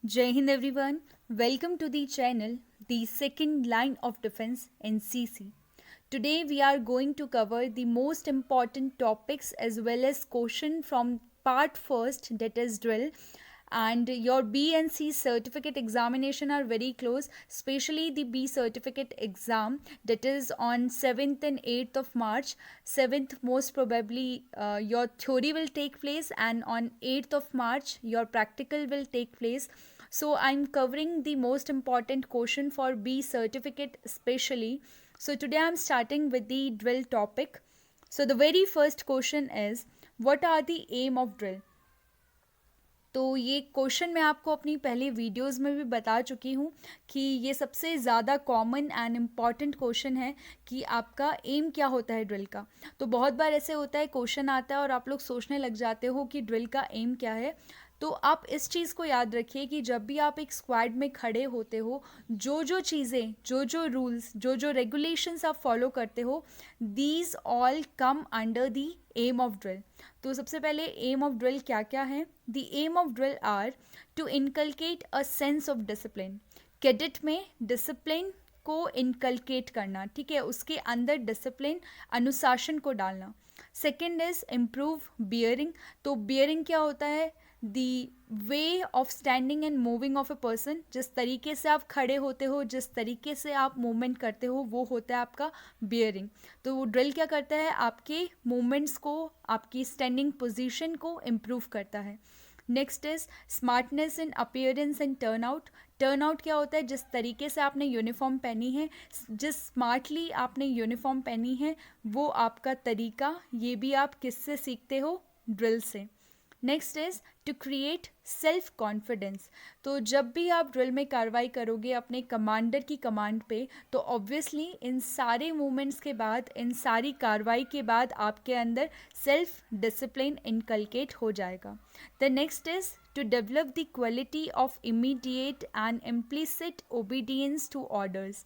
Jai Hind everyone, welcome to the channel, the second line of defense NCC. Today we are going to cover the most important topics as well as question from part first, that is drill. And your B and C certificate examination are very close, especially the B certificate exam that is on 7th and 8th of March. 7th most probably your theory will take place, and on 8th of March your practical will take place. So I'm covering the most important question for B certificate especially. So today I'm starting with the drill topic. So the very first question is, what are the aim of drill? तो ये question मैं आपको अपनी पहले videos में भी बता चुकी हूँ कि ये सबसे ज़्यादा कॉमन एंड इम्पॉर्टेंट क्वेश्चन है कि आपका एम क्या होता है ड्रिल का. तो बहुत बार ऐसे होता है, क्वेश्चन आता है और आप लोग सोचने लग जाते हो कि ड्रिल का एम क्या है. तो आप इस चीज़ को याद रखिए कि जब भी आप एक स्क्वाड में खड़े होते हो, जो जो चीज़ें, जो जो रूल्स, जो जो रेगुलेशंस आप फॉलो करते हो, these all come under the aim of drill. तो सबसे पहले एम ऑफ ड्रिल क्या क्या है? The aim of drill are to inculcate a sense of discipline. Cadet में डिसिप्लिन को इनकलकेट करना, ठीक है, उसके अंदर डिसिप्लिन, अनुशासन को डालना. Second is improve bearing. तो बियरिंग क्या होता है? The way of standing and moving of a person. जिस तरीके से आप खड़े होते हो, जिस तरीके से आप मूवमेंट करते हो, वो होता है आपका बियरिंग. तो वो ड्रिल क्या करता है? आपके मूवमेंट्स को, आपकी स्टैंडिंग पोजीशन को इम्प्रूव करता है. Next is smartness in appearance and turn out. Turn out क्या होता है? जिस तरीके से आपने यूनिफॉर्म पहनी है, जिस स्मार्टली आपने यूनिफॉर्म पहनी है, वो आपका तरीका. ये भी आप किससे सीखते हो? ड्रिल से. Next is to create self confidence. तो जब भी आप ड्रिल में कार्रवाई करोगे अपने कमांडर की कमांड पे, तो ऑब्वियसली इन सारे मूवमेंट्स के बाद, इन सारी कार्रवाई के बाद आपके अंदर सेल्फ डिसिप्लिन इनकलकेट हो जाएगा. The next is to develop the quality of immediate and implicit obedience to orders.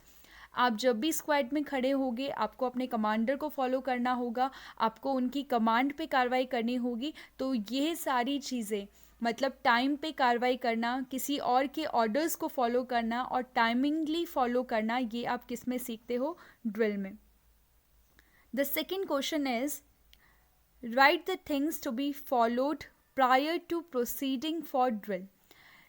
आप जब भी स्क्वाड में खड़े होगे, आपको अपने कमांडर को फॉलो करना होगा, आपको उनकी कमांड पे कार्रवाई करनी होगी. तो ये सारी चीज़ें, मतलब टाइम पे कार्रवाई करना, किसी और के ऑर्डर्स को फॉलो करना और टाइमिंगली फॉलो करना, ये आप किस में सीखते हो? ड्रिल में. The second question is write the things to be followed prior to proceeding for drill.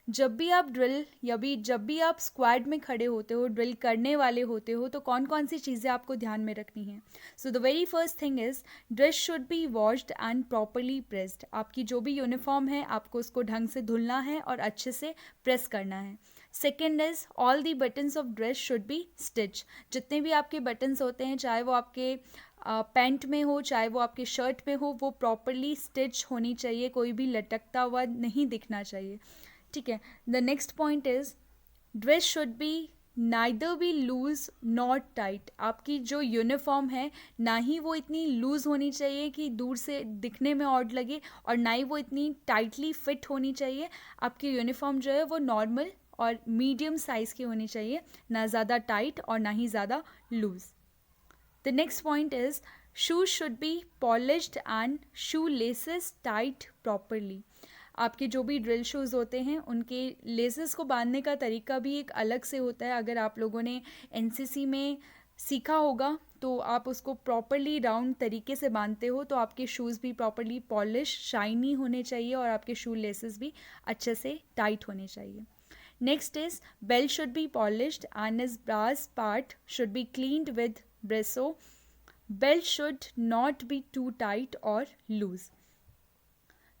जब भी आप ड्रिल या भी जब भी आप स्क्वाड में खड़े होते हो, ड्रिल करने वाले होते हो, तो कौन कौन सी चीज़ें आपको ध्यान में रखनी है? So the very first thing is dress should B washed and properly pressed. आपकी जो भी यूनिफॉर्म है, आपको उसको ढंग से धुलना है और अच्छे से प्रेस करना है. Second is all the buttons of dress should B stitch. जितने भी आपके बटन्स होते हैं, चाहे वो आपके पैंट में हो, चाहे वो आपके शर्ट में हो, वो प्रॉपरली स्टिच होनी चाहिए. कोई भी लटकता हुआ नहीं दिखना चाहिए, ठीक है. The next point is dress should be neither be loose not tight. आपकी जो यूनिफॉर्म है, ना ही वो इतनी लूज होनी चाहिए कि दूर से दिखने में ऑड लगे, और ना ही वो इतनी टाइटली फिट होनी चाहिए. आपकी यूनिफॉर्म जो है वो नॉर्मल और मीडियम साइज़ की होनी चाहिए, ना ज़्यादा टाइट और ना ही ज़्यादा loose. The next point is shoes should be polished and shoe laces tight properly. आपके जो भी ड्रिल शूज़ होते हैं, उनके लेसेस को बांधने का तरीका भी एक अलग से होता है. अगर आप लोगों ने एनसीसी में सीखा होगा तो आप उसको प्रॉपरली राउंड तरीके से बांधते हो, तो आपके शूज़ भी प्रॉपरली पॉलिश, शाइनी होने चाहिए और आपके शू लेसेस भी अच्छे से टाइट होने चाहिए. Next is belt should be polished and is brass part should be cleaned with Brasso. Belt should not be too tight और लूज.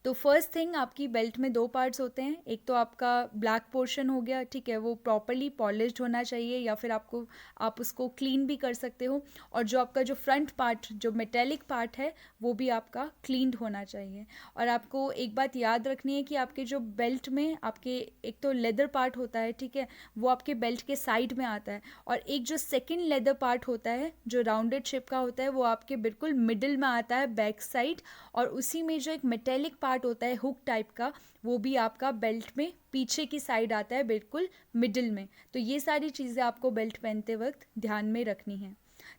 तो फर्स्ट थिंग, आपकी बेल्ट में दो पार्ट्स होते हैं. एक तो आपका ब्लैक पोर्शन हो गया, ठीक है, वो प्रॉपरली पॉलिश्ड होना चाहिए, या फिर आप उसको क्लीन भी कर सकते हो. और जो आपका जो फ्रंट पार्ट, जो मेटेलिक पार्ट है, वो भी आपका क्लीन्ड होना चाहिए. और आपको एक बात याद रखनी है कि आपके जो बेल्ट में आपके एक तो लेदर पार्ट होता है, ठीक है, वो आपके बेल्ट के साइड में आता है. और एक जो सेकेंड लेदर पार्ट होता है, जो राउंडेड शेप का होता है, वो आपके बिल्कुल मिडिल में आता है, बैक साइड. और उसी में जो एक मेटेलिक पार्ट होता है हुक टाइप का, वो भी आपका बेल्ट में पीछे की साइड आता है, बिल्कुल मिडिल में. तो ये सारी चीज़ें आपको बेल्ट पहनते वक्त ध्यान में रखनी है.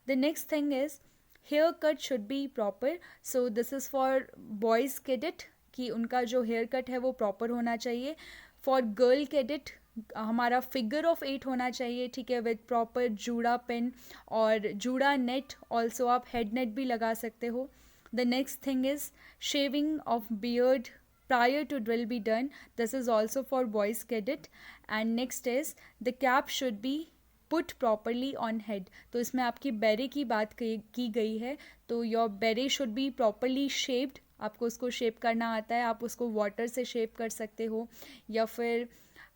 The next thing is here cut should be proper. So this is for boys cadet कि उनका जो हेयर कट है वो प्रॉपर होना चाहिए. फॉर गर्ल कैडेट हमारा फिगर ऑफ 8 होना चाहिए, ठीक है, विद प्रॉपर जूड़ा पिन और जूड़ा नेट, ऑल्सो आप हेड नेट भी लगा सकते हो. The next thing is shaving of beard prior to drill be done. This is also for boys cadet. And next is the cap should be put properly on head. तो इसमें आपकी बेरे की बात की गई है, तो योर बेरे शुड बी प्रॉपरली शेप्ड. आपको उसको शेप करना आता है, आप उसको वाटर से शेप कर सकते हो या फिर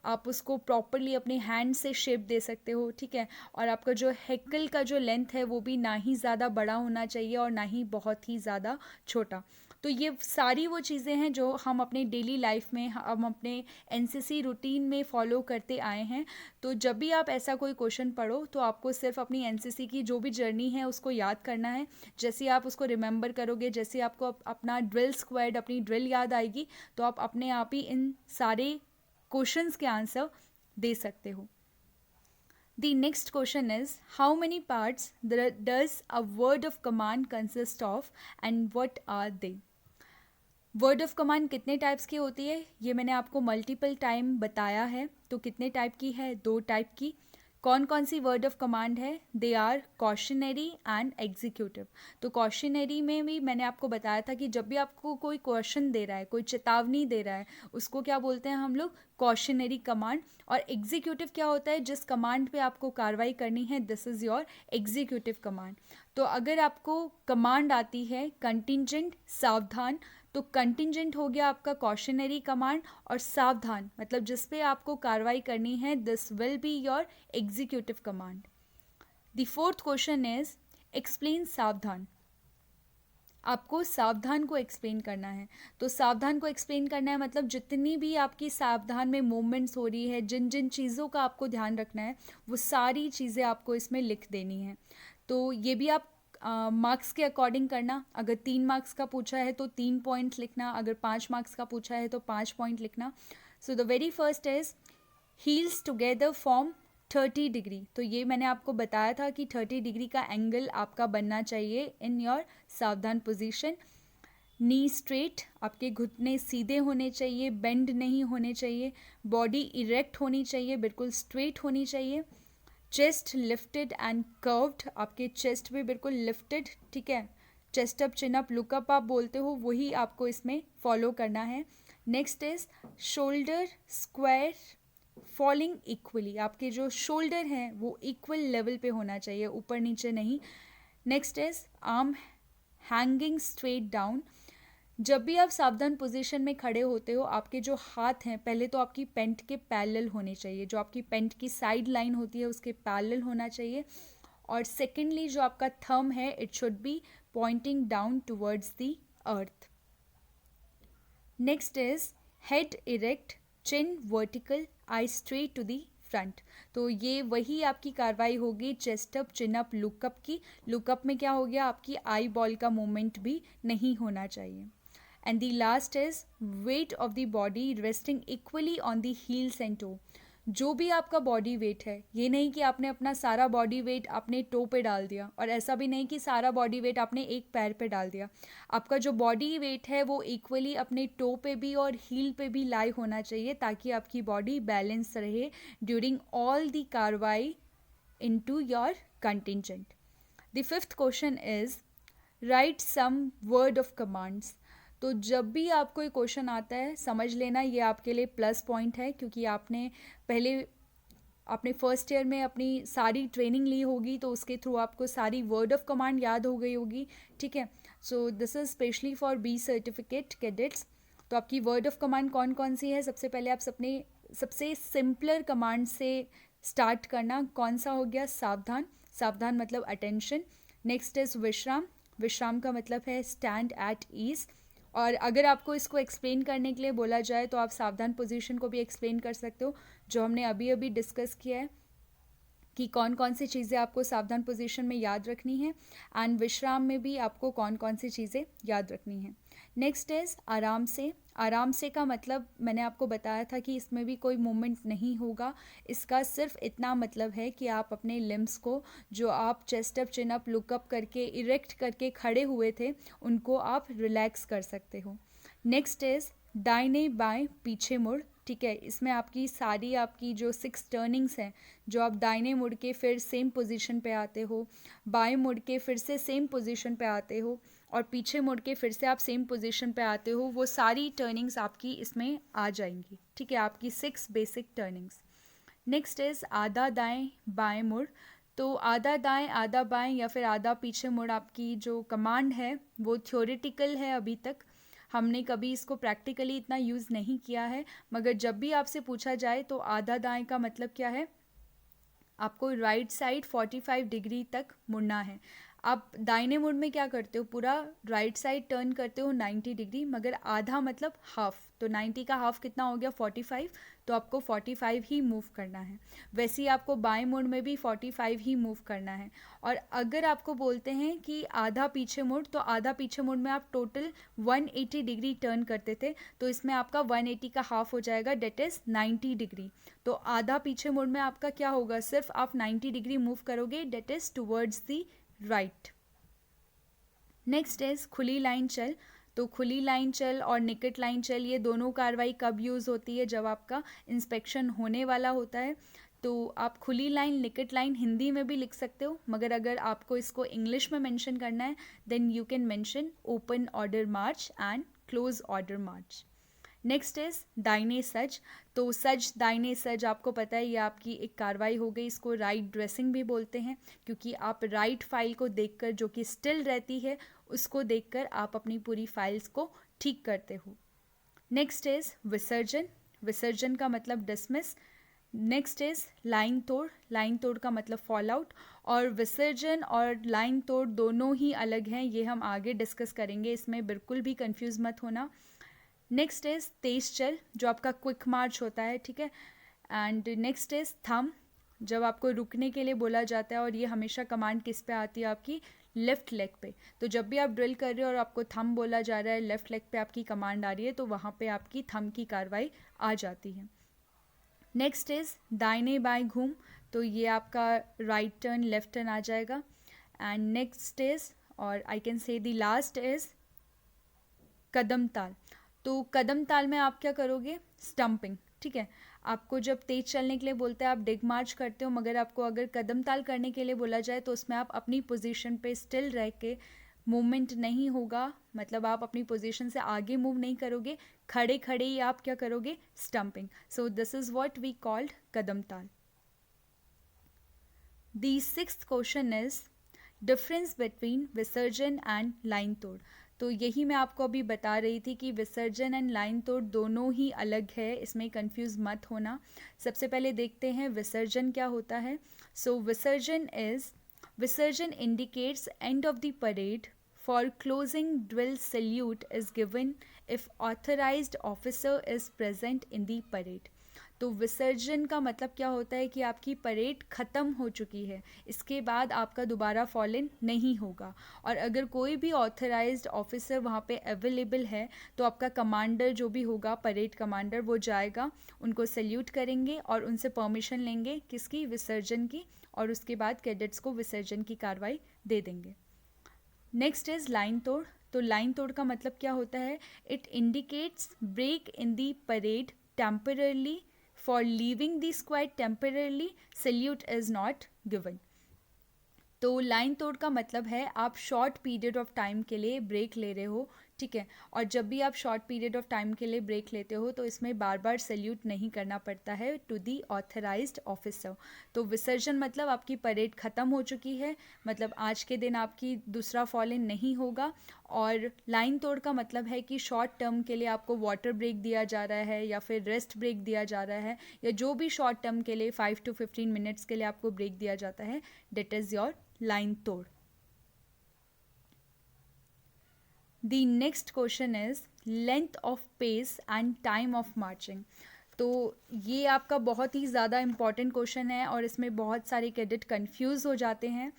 आप उसको प्रॉपरली अपने हैंड से शेप दे सकते हो, ठीक है. और आपका जो हेकल का जो लेंथ है वो भी ना ही ज़्यादा बड़ा होना चाहिए और ना ही बहुत ही ज़्यादा छोटा. तो ये सारी वो चीज़ें हैं जो हम अपने डेली लाइफ में, हम अपने एनसीसी रूटीन में फॉलो करते आए हैं. तो जब भी आप ऐसा कोई क्वेश्चन पढ़ो तो आपको सिर्फ अपनी एनसीसी की जो भी जर्नी है उसको याद करना है. जैसे आप उसको रिमेंबर करोगे, जैसे आपको अपना ड्रिल स्क्वाड, अपनी ड्रिल याद आएगी, तो आप अपने आप ही इन सारे क्वेश्चंस के आंसर दे सकते हो. The next question is, how many parts does a word of command consist of and what are they? Word of command कितने टाइप्स की होती है ये मैंने आपको मल्टीपल टाइम बताया है. तो कितने टाइप की है? 2 टाइप की. कौन कौन सी वर्ड ऑफ कमांड है? They are cautionary and executive. तो कॉशनरी में भी मैंने आपको बताया था कि जब भी आपको कोई क्वेश्चन दे रहा है, कोई चेतावनी दे रहा है, उसको क्या बोलते हैं हम लोग? Cautionary command. और एग्जीक्यूटिव क्या होता है? जिस कमांड पे आपको कार्रवाई करनी है, this is your executive command. तो अगर आपको कमांड आती है कंटिंजेंट, सावधान, तो कंटिंजेंट हो गया आपका कॉशनरी कमांड, और सावधान मतलब जिस पे आपको कार्रवाई करनी है, this will be your executive command. The fourth question is explain सावधान. आपको सावधान को एक्सप्लेन करना है. तो सावधान को एक्सप्लेन करना है मतलब जितनी भी आपकी सावधान में मूवमेंट्स हो रही है, जिन जिन चीज़ों का आपको ध्यान रखना है, वो सारी चीज़ें आपको इसमें लिख देनी है. तो ये भी आप मार्क्स के अकॉर्डिंग करना. अगर 3 मार्क्स का पूछा है तो 3 पॉइंट्स लिखना, अगर 5 मार्क्स का पूछा है तो 5 पॉइंट लिखना. So the very first is heels together form 30 degree. तो ये मैंने आपको बताया था कि 30 डिग्री का एंगल आपका बनना चाहिए इन योर सावधान पोजीशन. नी स्ट्रेट, आपके घुटने सीधे होने चाहिए, बेंड नहीं होने चाहिए. बॉडी इरेक्ट होनी चाहिए, बिल्कुल स्ट्रेट होनी चाहिए. चेस्ट लिफ्टेड एंड कर्व्ड, आपके चेस्ट भी बिल्कुल लिफ्टेड, ठीक है. Chest up, chin up, lookup आप बोलते हो, वही आपको इसमें फॉलो करना है. Next is shoulder square falling equally. आपके जो शोल्डर हैं वो इक्वल लेवल पे होना चाहिए, ऊपर नीचे नहीं. Next is arm hanging straight down. जब भी आप सावधान पोजीशन में खड़े होते हो, आपके जो हाथ हैं पहले तो आपकी पेंट के पैरेलल होने चाहिए, जो आपकी पेंट की साइड लाइन होती है उसके पैरेलल होना चाहिए. और सेकेंडली जो आपका थंब है, it should be pointing down towards the earth. Next is head erect, chin vertical, eye straight to the front. तो ये वही आपकी कार्रवाई होगी chest up, chin up, look up की. लुकअप में क्या हो गया? आपकी आई बॉल का मूवमेंट भी नहीं होना चाहिए. And the last is weight of the body resting equally on the heels and toe. जो भी आपका बॉडी वेट है, ये नहीं कि आपने अपना सारा बॉडी वेट अपने टो पे डाल दिया, और ऐसा भी नहीं कि सारा बॉडी वेट आपने एक पैर पे डाल दिया. आपका जो बॉडी वेट है वो इक्वली अपने टो पे भी और हील पे भी लाई होना चाहिए, ताकि आपकी बॉडी बैलेंस रहे ड्यूरिंग ऑल द कार्रवाई into your contingent. The fifth question is write some word of commands. तो जब भी आपको ये क्वेश्चन आता है, समझ लेना ये आपके लिए प्लस पॉइंट है, क्योंकि आपने फर्स्ट ईयर में अपनी सारी ट्रेनिंग ली होगी, तो उसके थ्रू आपको सारी वर्ड ऑफ कमांड याद हो गई होगी, ठीक है. So this is specially for B certificate cadets. तो आपकी वर्ड ऑफ कमांड कौन कौन सी है? सबसे पहले आप अपने सबसे सिंपलर कमांड से स्टार्ट करना. कौन सा हो गया? सावधान. सावधान मतलब अटेंशन. नेक्स्ट इज विश्राम. विश्राम का मतलब है स्टैंड एट ईज. और अगर आपको इसको एक्सप्लेन करने के लिए बोला जाए तो आप सावधान पोजीशन को भी एक्सप्लेन कर सकते हो, जो हमने अभी अभी डिस्कस किया है कि कौन कौन सी चीज़ें आपको सावधान पोजीशन में याद रखनी है, एंड विश्राम में भी आपको कौन कौन सी चीज़ें याद रखनी है. नेक्स्ट इज आराम से. आराम से का मतलब मैंने आपको बताया था कि इसमें भी कोई मूवमेंट नहीं होगा. इसका सिर्फ इतना मतलब है कि आप अपने लिम्स को, जो आप chest up, chin up, lookup करके इरेक्ट करके खड़े हुए थे, उनको आप रिलैक्स कर सकते हो. नेक्स्ट इज दाहिने बाएं पीछे मुड़. ठीक है। इसमें आपकी सारी आपकी जो 6 टर्निंग्स हैं, जो आप दाहिने मुड़ के फिर सेम पोजीशन पे आते हो, बाएं मुड़ के फिर से सेम पोजीशन पे आते हो, और पीछे मुड़ के फिर से आप सेम पोजीशन पे आते हो, वो सारी टर्निंग्स आपकी इसमें आ जाएंगी। ठीक है, आपकी 6 बेसिक टर्निंग्स। नेक्स्ट इज आधा दाएं बाएं मुड़। तो आधा दाएं आधा बाएं या फिर आधा पीछे मुड़ आपकी जो कमांड है वो थ्योरेटिकल है। अभी तक हमने कभी इसको प्रैक्टिकली इतना यूज़ नहीं किया है, मगर जब भी आपसे पूछा जाए तो आधा दाएं का मतलब क्या है, आपको राइट साइड 45 डिग्री तक मुड़ना है। आप दाहिने मुड़ में क्या करते हो, पूरा राइट साइड टर्न करते हो 90 डिग्री, मगर आधा मतलब हाफ, तो 90 का हाफ कितना हो गया 45, तो आपको 45 ही मूव करना है। वैसे ही आपको बाएं मुड़ में भी 45 ही मूव करना है। और अगर आपको बोलते हैं कि आधा पीछे मुड़, तो आधा पीछे मुड़ में आप टोटल 180 डिग्री टर्न करते थे, तो इसमें आपका 180 का हाफ हो जाएगा, डेट इज़ 90 डिग्री। तो आधा पीछे मुड़ में आपका क्या होगा, सिर्फ आप 90 डिग्री मूव करोगे, that is towards the right. Next is खुली लाइन चल। तो खुली लाइन चल और निकट लाइन चल, ये दोनों कार्रवाई कब यूज़ होती है, जब आपका इंस्पेक्शन होने वाला होता है। तो आप खुली लाइन निकट लाइन हिंदी में भी लिख सकते हो, मगर अगर आपको इसको इंग्लिश में मेंशन करना है then you can mention open order march and close order march. Next is दाहिने सज। तो सज दाहिने सज आपको पता है ये आपकी एक कार्रवाई हो गई, इसको राइट ड्रेसिंग भी बोलते हैं, क्योंकि आप राइट फाइल को देखकर, जो कि स्टिल रहती है, उसको देखकर आप अपनी पूरी फाइल्स को ठीक करते हो। नेक्स्ट इज विसर्जन। विसर्जन का मतलब डिसमिस। नेक्स्ट इज लाइन तोड़। लाइन तोड़ का मतलब फॉल आउट। और विसर्जन और लाइन तोड़ दोनों ही अलग हैं, ये हम आगे डिस्कस करेंगे, इसमें बिल्कुल भी कंफ्यूज मत होना। नेक्स्ट इज तेज चल, जो आपका क्विक मार्च होता है, ठीक है। एंड नेक्स्ट इज थम, जब आपको रुकने के लिए बोला जाता है, और ये हमेशा कमांड किस पे आती है, आपकी लेफ्ट लेग पे। तो जब भी आप ड्रिल कर रहे हो और आपको थम बोला जा रहा है, लेफ्ट लेग पे आपकी कमांड आ रही है, तो वहाँ पे आपकी थम की कार्रवाई आ जाती है। नेक्स्ट इज दाहिने बाएं घूम। तो ये आपका राइट टर्न लेफ्ट टर्न आ जाएगा। एंड नेक्स्ट इज, और I can say the last is कदम ताल। तो कदम ताल में आप क्या करोगे, स्टंपिंग, ठीक है। आपको जब तेज चलने के लिए बोलते हैं आप डिग मार्च करते हो, मगर आपको अगर कदम ताल करने के लिए बोला जाए तो उसमें आप अपनी पोजीशन पे स्टिल रह के, मूवमेंट नहीं होगा, मतलब आप अपनी पोजीशन से आगे मूव नहीं करोगे, खड़े खड़े ही आप क्या करोगे, stamping. So this is what we called कदम ताल। The sixth question is difference between विसर्जन एंड लाइन तोड़। तो यही मैं आपको अभी बता रही थी कि विसर्जन एंड लाइन तोड़ दोनों ही अलग है, इसमें कंफ्यूज मत होना। सबसे पहले देखते हैं विसर्जन क्या होता है। सो विसर्जन indicates end of the parade for closing drill salute is given if authorized officer is present in the parade. तो विसर्जन का मतलब क्या होता है कि आपकी परेड ख़त्म हो चुकी है, इसके बाद आपका दोबारा फॉल इन नहीं होगा, और अगर कोई भी ऑथराइज्ड ऑफिसर वहाँ पे अवेलेबल है तो आपका कमांडर जो भी होगा, परेड कमांडर, वो जाएगा, उनको सल्यूट करेंगे और उनसे परमिशन लेंगे किसकी, विसर्जन की, और उसके बाद कैडेट्स को विसर्जन की कार्रवाई दे देंगे। नेक्स्ट इज लाइन तोड़। तो लाइन तोड़ का मतलब क्या होता है, it indicates break in the parade temporarily for leaving the square temporarily, salute is not given। तो लाइन तोड़ का मतलब है आप शॉर्ट पीरियड ऑफ टाइम के लिए ब्रेक ले रहे हो, ठीक है। और जब भी आप शॉर्ट पीरियड ऑफ टाइम के लिए ब्रेक लेते हो तो इसमें बार बार सैल्यूट नहीं करना पड़ता है टू दी ऑथराइज्ड ऑफिसर। तो विसर्जन मतलब आपकी परेड ख़त्म हो चुकी है, मतलब आज के दिन आपकी दूसरा फॉल इन नहीं होगा। और लाइन तोड़ का मतलब है कि शॉर्ट टर्म के लिए आपको वाटर ब्रेक दिया जा रहा है या फिर रेस्ट ब्रेक दिया जा रहा है, या जो भी शॉर्ट टर्म के लिए 5 to 15 मिनट्स के लिए आपको ब्रेक दिया जाता है, डेट इज़ योर लाइन तोड़। The next question is length of pace and time of marching। तो ये आपका बहुत ही ज़्यादा इम्पॉर्टेंट क्वेश्चन है और इसमें बहुत सारे कैडेट कंफ्यूज हो जाते हैं।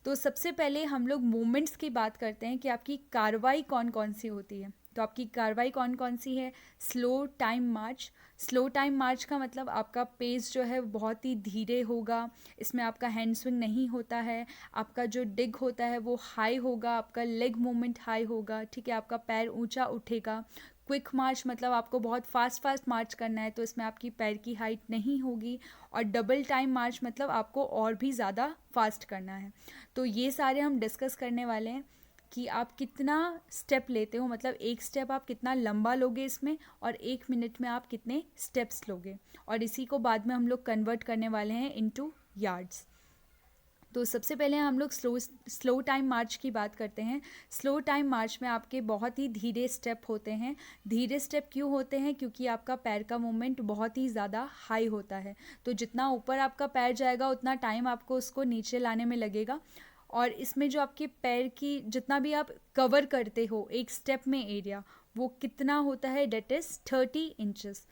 तो सबसे पहले हम लोग मूवमेंट्स की बात करते हैं कि आपकी कार्रवाई कौन कौन सी होती है। तो आपकी कार्रवाई कौन कौन सी है, स्लो टाइम मार्च। स्लो टाइम मार्च का मतलब आपका पेस जो है बहुत ही धीरे होगा, इसमें आपका हैंड स्विंग नहीं होता है, आपका जो डिग होता है वो हाई होगा, आपका लेग मूवमेंट हाई होगा, ठीक है, आपका पैर ऊंचा उठेगा, क्विक मार्च मतलब आपको बहुत फास्ट मार्च करना है, तो इसमें आपकी पैर की हाइट नहीं होगी। और डबल टाइम मार्च मतलब आपको और भी ज़्यादा फास्ट करना है। तो ये सारे हम डिस्कस करने वाले हैं कि आप कितना स्टेप लेते हो, मतलब एक स्टेप आप कितना लंबा लोगे इसमें, और 1 मिनट में आप कितने स्टेप्स लोगे। और इसी को बाद में हम लोग कन्वर्ट करने वाले हैं इनटू यार्ड्स। तो सबसे पहले हम लोग स्लो टाइम मार्च की बात करते हैं। स्लो टाइम मार्च में आपके बहुत ही धीरे स्टेप होते हैं। धीरे स्टेप क्यों होते हैं? क्योंकि आपका पैर का मूवमेंट बहुत ही ज़्यादा हाई होता है। तो जितना ऊपर आपका पैर जाएगा उतना टाइम आपको उसको नीचे लाने में लगेगा। और इसमें जो आपके पैर की जितना भी आप कवर करते हो एक स्टेप में एरिया, वो कितना होता है? That is 30 inches.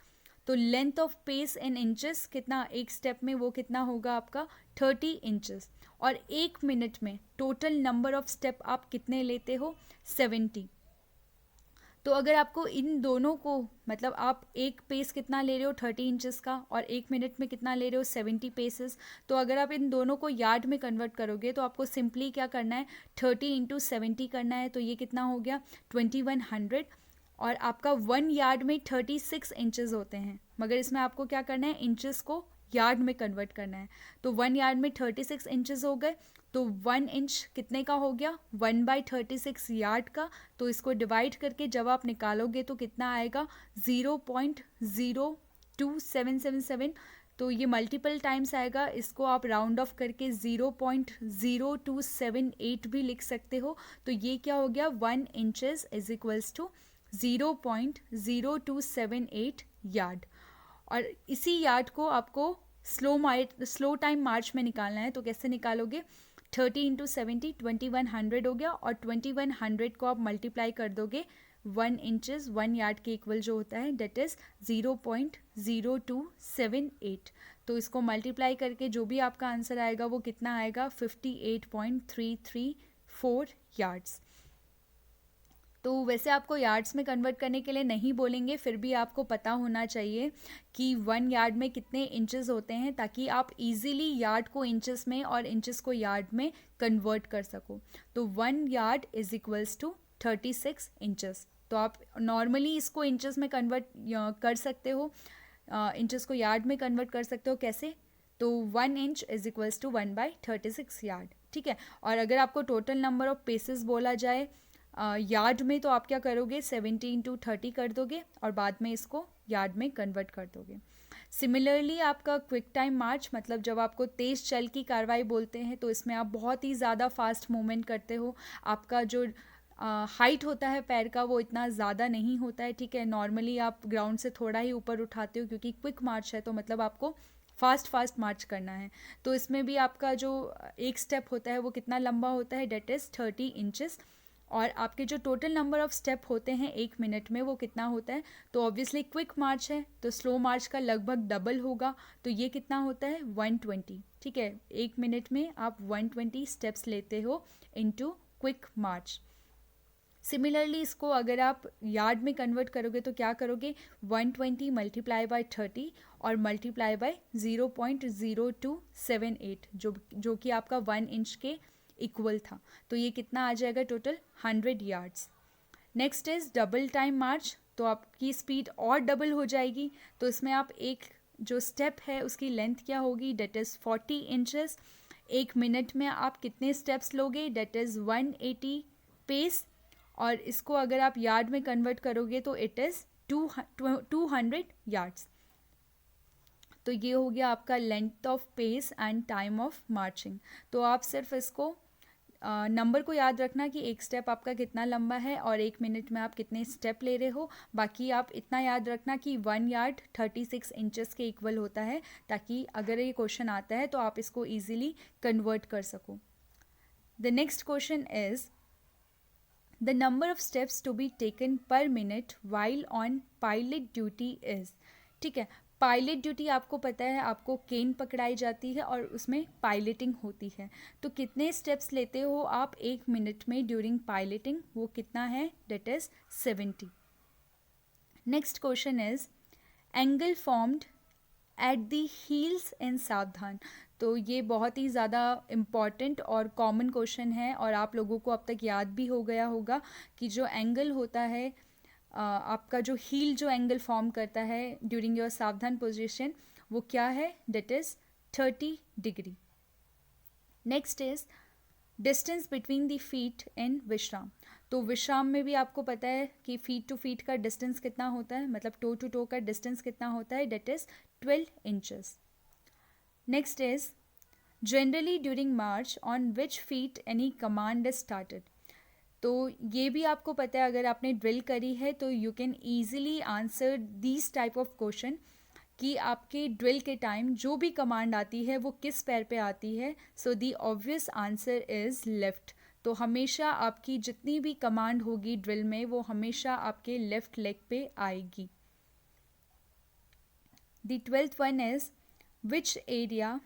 तो length of pace in inches कितना एक स्टेप में, वो कितना होगा आपका 30 इंचेस। और 1 मिनट में टोटल नंबर ऑफ स्टेप आप कितने लेते हो? 70। तो अगर आपको इन दोनों को, मतलब आप एक पेस कितना ले रहे हो 30 इंचेस का, और 1 मिनट में कितना ले रहे हो 70 पेसेस, तो अगर आप इन दोनों को यार्ड में कन्वर्ट करोगे तो आपको सिंपली क्या करना है? 30 इंटू 70 करना है। तो ये कितना हो गया? 2100। और आपका 1 यार्ड में 36 इंचेस होते हैं, मगर इसमें आपको क्या करना है? इंचेस को यार्ड में कन्वर्ट करना है। तो 1 यार्ड में 36 इंचेस हो गए। तो 1 इंच कितने का हो गया? 1/36 यार्ड का। तो इसको डिवाइड करके जब आप निकालोगे तो कितना आएगा? 0.02777। तो ये मल्टीपल टाइम्स आएगा। इसको आप राउंड ऑफ करके 0.0278 भी लिख सकते हो। तो ये क्या हो गया? 1 inches is equals to 0.0278 yard. और इसी यार्ड को आपको स्लो टाइम मार्च में निकालना है। तो कैसे निकालोगे? 30 इंटू 70 2100 हो गया, और 2100 को आप मल्टीप्लाई कर दोगे 1 इंचेस 1 यार्ड के इक्वल जो होता है, डेट इज़ 0.0278। तो इसको मल्टीप्लाई करके जो भी आपका आंसर आएगा वो कितना आएगा? 58.334 यार्ड्स। तो वैसे आपको यार्ड्स में कन्वर्ट करने के लिए नहीं बोलेंगे, फिर भी आपको पता होना चाहिए कि 1 यार्ड में कितने इंचेस होते हैं, ताकि आप इजीली यार्ड को इंचेस में और इंचेस को यार्ड में कन्वर्ट कर सको। तो 1 yard is equals to 36 inches. तो आप नॉर्मली इसको इंचेस में कन्वर्ट कर सकते हो, इंचेस को यार्ड में कन्वर्ट कर सकते हो। कैसे? तो 1 inch is equals to 1/36 yard. ठीक है। और अगर आपको टोटल नंबर ऑफ पेसेस बोला जाए यार्ड में, तो आप क्या करोगे? 70 इंटू 30 कर दोगे और बाद में इसको यार्ड में कन्वर्ट कर दोगे। सिमिलरली आपका क्विक टाइम मार्च, मतलब जब आपको तेज़ चल की कार्रवाई बोलते हैं, तो इसमें आप बहुत ही ज़्यादा फास्ट मूवमेंट करते हो। आपका जो हाइट होता है पैर का वो इतना ज़्यादा नहीं होता है। ठीक है। नॉर्मली आप ग्राउंड से थोड़ा ही ऊपर उठाते हो, क्योंकि क्विक मार्च है तो मतलब आपको फास्ट मार्च करना है। तो इसमें भी आपका जो एक स्टेप होता है वो कितना लंबा होता है? That is 30 inches. और आपके जो टोटल नंबर ऑफ स्टेप होते हैं 1 मिनट में वो कितना होता है? तो ऑब्वियसली क्विक मार्च है तो स्लो मार्च का लगभग डबल होगा। तो ये कितना होता है? 120। ठीक है। 1 मिनट में आप 120 स्टेप्स लेते हो इनटू क्विक मार्च। सिमिलरली इसको अगर आप यार्ड में कन्वर्ट करोगे तो क्या करोगे? 120 मल्टीप्लाई बाय 30 और मल्टीप्लाई बाय 0.0278, जो कि आपका 1 इंच के इक्वल था। तो ये कितना आ जाएगा? Total 100 yards. Next is double time march. तो आपकी स्पीड और डबल हो जाएगी। तो इसमें आप एक जो स्टेप है उसकी लेंथ क्या होगी? That is 40 inches. 1 मिनट में आप कितने स्टेप्स लोगे? That is 180 pace. और इसको अगर आप यार्ड में कन्वर्ट करोगे तो इट इज़ 200 यार्ड्स। तो ये हो गया आपका length of pace and time of marching. तो आप सिर्फ इसको नंबर को याद रखना कि एक स्टेप आपका कितना लंबा है और 1 मिनट में आप कितने स्टेप ले रहे हो। बाकी आप इतना याद रखना कि 1 यार्ड 36 इंचेस के इक्वल होता है, ताकि अगर ये क्वेश्चन आता है तो आप इसको ईजिली कन्वर्ट कर सको। The next question is the number of steps to be taken per minute while on pilot duty is. ठीक है। पायलट ड्यूटी आपको पता है, आपको केन पकड़ाई जाती है और उसमें पायलटिंग होती है। तो कितने स्टेप्स लेते हो आप 1 मिनट में ड्यूरिंग पायलटिंग? वो कितना है? That is 70। Next question is angle formed at the heels in सावधान। तो ये बहुत ही ज़्यादा इम्पॉर्टेंट और कॉमन क्वेश्चन है और आप लोगों को अब तक याद भी हो गया होगा कि जो एंगल होता है आपका जो हील जो एंगल फॉर्म करता है ड्यूरिंग योर सावधान पोजिशन, वो क्या है, that is 30 degree. Next is distance between the feet in विश्राम. तो विश्राम में भी आपको पता है कि फीट टू फीट का डिस्टेंस कितना होता है, मतलब टो टू टो का डिस्टेंस कितना होता है, that is 12 inches. Next is generally during march on which feet any command is started. तो ये भी आपको पता है, अगर आपने ड्रिल करी है तो you can easily answer these type of question कि आपके ड्रिल के टाइम जो भी कमांड आती है वो किस पैर पे आती है. सो the obvious answer is left. तो हमेशा आपकी जितनी भी कमांड होगी ड्रिल में वो हमेशा आपके लेफ़्ट लेग पे आएगी. The 12th one is which area,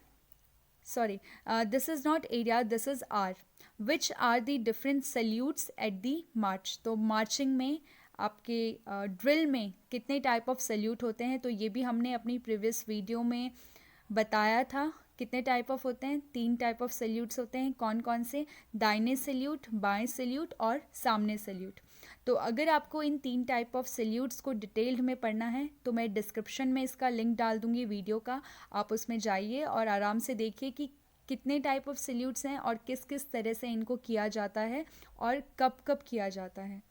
sorry, this is not area, this is R. Which are the different salutes at the march. तो मार्चिंग में आपके ड्रिल में कितने टाइप ऑफ सल्यूट होते हैं, तो ये भी हमने अपनी प्रीवियस वीडियो में बताया था. कितने टाइप ऑफ होते हैं, 3 टाइप ऑफ सल्यूट्स होते हैं. कौन कौन से, दाहिने सल्यूट, बाएं सल्यूट और सामने सल्यूट. तो अगर आपको इन 3 टाइप ऑफ सल्यूट्स को डिटेल्ड में पढ़ना है तो मैं डिस्क्रिप्शन में इसका लिंक डाल दूंगी वीडियो का. आप उसमें जाइए और आराम से देखिए कि कितने टाइप ऑफ सल्यूट्स हैं और किस किस तरह से इनको किया जाता है और कब कब किया जाता है.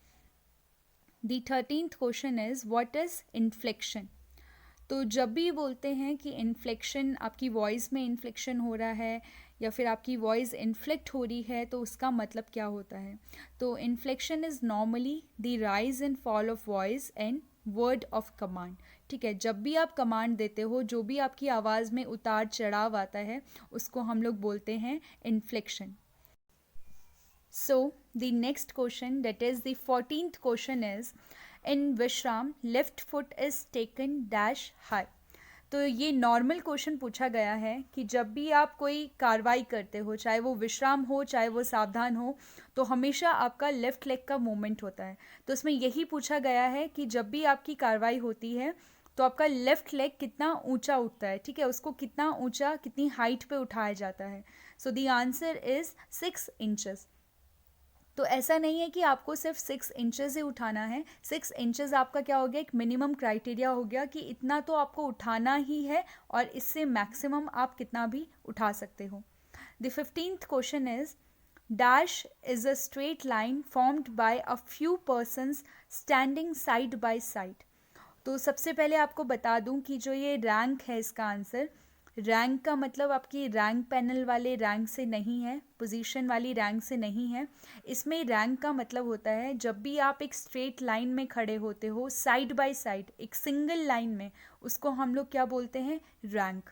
The 13th question is what is inflection. तो जब भी बोलते हैं कि इन्फ्लेक्शन, आपकी वॉइस में इन्फ्लेक्शन हो रहा है या फिर आपकी वॉइस इन्फ्लेक्ट हो रही है, तो उसका मतलब क्या होता है. तो inflection is normally the rise and fall of voice and word of command. ठीक है, जब भी आप कमांड देते हो, जो भी आपकी आवाज़ में उतार चढ़ाव आता है उसको हम लोग बोलते हैं inflection. So the next question, that is the 14th question, is in Vishram left foot is taken dash high. तो ये नॉर्मल क्वेश्चन पूछा गया है कि जब भी आप कोई कार्रवाई करते हो, चाहे वो विश्राम हो चाहे वो सावधान हो, तो हमेशा आपका लेफ्ट लेग का मूवमेंट होता है. तो इसमें यही पूछा गया है कि जब भी आपकी कार्रवाई होती है तो आपका लेफ्ट लेग कितना ऊंचा उठता है. ठीक है, उसको कितना ऊंचा, कितनी हाइट पे उठाया जाता है. So the answer is 6 inches. तो ऐसा नहीं है कि आपको सिर्फ 6 इंचेस ही उठाना है. 6 इंचेस आपका क्या हो गया, एक मिनिमम क्राइटेरिया हो गया कि इतना तो आपको उठाना ही है और इससे मैक्सिमम आप कितना भी उठा सकते हो. The 15th question is dash is a straight line formed by a few persons standing side by side. तो सबसे पहले आपको बता दूं कि जो ये रैंक है, इसका आंसर, रैंक का मतलब आपकी रैंक पैनल वाले रैंक से नहीं है, पोजीशन वाली रैंक से नहीं है. इसमें रैंक का मतलब होता है जब भी आप एक स्ट्रेट लाइन में खड़े होते हो साइड बाय साइड, एक सिंगल लाइन में, उसको हम लोग क्या बोलते हैं, रैंक.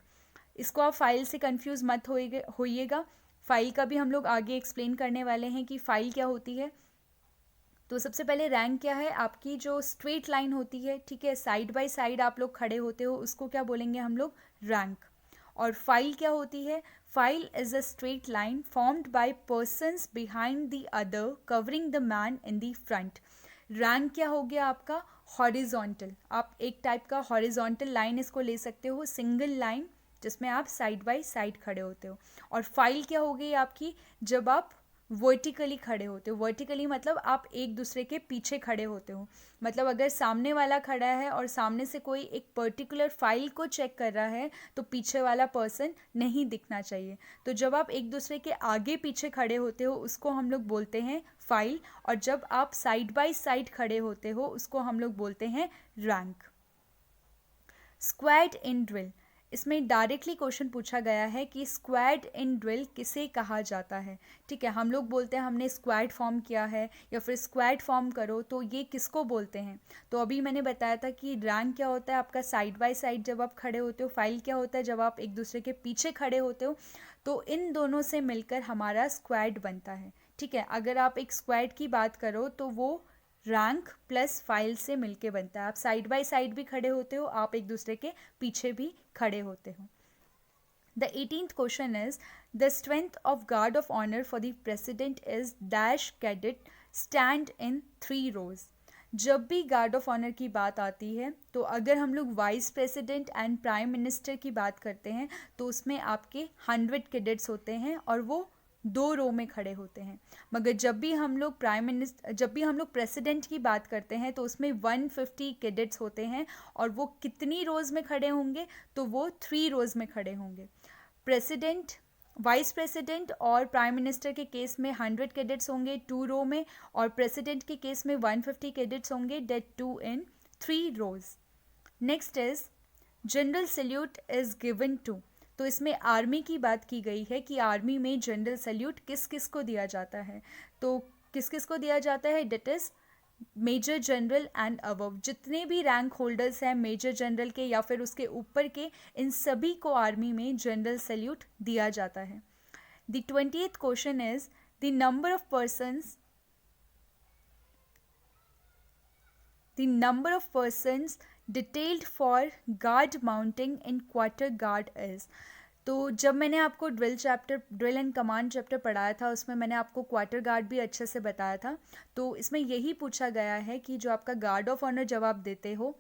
इसको आप फाइल से कंफ्यूज मत होइएगा. फाइल का भी हम लोग आगे एक्सप्लेन करने वाले हैं कि फाइल क्या होती है. तो सबसे पहले रैंक क्या है, आपकी जो स्ट्रेट लाइन होती है, ठीक है, साइड बाय साइड आप लोग खड़े होते हो, उसको क्या बोलेंगे हम लोग, रैंक. और फाइल क्या होती है, file is a straight line formed by persons behind the other covering the man in the front. Rank क्या हो गया आपका, हॉरिजॉन्टल. आप एक टाइप का हॉरिजॉन्टल लाइन इसको ले सकते हो, सिंगल लाइन जिसमें आप साइड बाय साइड खड़े होते हो. और फाइल क्या हो गई आपकी, जब आप वर्टिकली खड़े होते हो. वर्टिकली मतलब आप एक दूसरे के पीछे खड़े होते हो. मतलब अगर सामने वाला खड़ा है और सामने से कोई एक पर्टिकुलर फाइल को चेक कर रहा है तो पीछे वाला पर्सन नहीं दिखना चाहिए. तो जब आप एक दूसरे के आगे पीछे खड़े होते हो उसको हम लोग बोलते हैं फाइल. और जब आप साइड बाय साइड खड़े होते हो उसको हम लोग बोलते हैं रैंक. स्क्वाड इन ड्रिल, इसमें डायरेक्टली क्वेश्चन पूछा गया है कि स्क्वाड इन ड्रिल किसे कहा जाता है. ठीक है, हम लोग बोलते हैं हमने स्क्वाड फॉर्म किया है या फिर स्क्वाड फॉर्म करो, तो ये किसको बोलते हैं. तो अभी मैंने बताया था कि रैंक क्या होता है आपका साइड बाय साइड जब आप खड़े होते हो, फाइल क्या होता है जब आप एक दूसरे के पीछे खड़े होते हो. तो इन दोनों से मिलकर हमारा स्क्वाड बनता है. ठीक है, अगर आप एक स्क्वाड की बात करो तो वो रैंक प्लस फाइल से मिलके बनता है. आप साइड बाय साइड भी खड़े होते हो, आप एक दूसरे के पीछे भी खड़े होते हो. The 18th question is the strength of guard of honour for the president is dash cadet stand in 3 rows. जब भी गार्ड ऑफ ऑनर की बात आती है तो अगर हम लोग vice president and prime minister की बात करते हैं तो उसमें आपके 100 कैडेट्स होते हैं और वो 2 रो में खड़े होते हैं। मगर जब भी हम लोग प्रेसिडेंट की बात करते हैं तो उसमें 150 कैडेट्स होते हैं, और वो कितनी रोज में खड़े होंगे, तो वो 3 रोज में खड़े होंगे। प्रेसिडेंट, वाइस प्रेसिडेंट और प्राइम मिनिस्टर के केस में 100 कैडेट्स होंगे 2 रो में, और प्रेसिडेंट के केस में 150 कैडेट्स होंगे, that 2 in 3 rows. Next is general salute is given to. तो इसमें आर्मी की बात की गई है कि आर्मी में जनरल सैल्यूट किस किस को दिया जाता है। तो किस किस को दिया जाता है, that is major general and above. जितने भी रैंक होल्डर्स हैं मेजर जनरल के या फिर उसके ऊपर के, इन सभी को आर्मी में जनरल सैल्यूट दिया जाता है। The 20th question is the number of persons detailed for guard mounting in quarter guard is. तो जब मैंने आपको ड्रिल एंड कमांड चैप्टर पढ़ाया था, उसमें मैंने आपको क्वार्टर गार्ड भी अच्छे से बताया था। तो इसमें यही पूछा गया है कि जो आपका गार्ड ऑफ ऑनर जब आप देते हो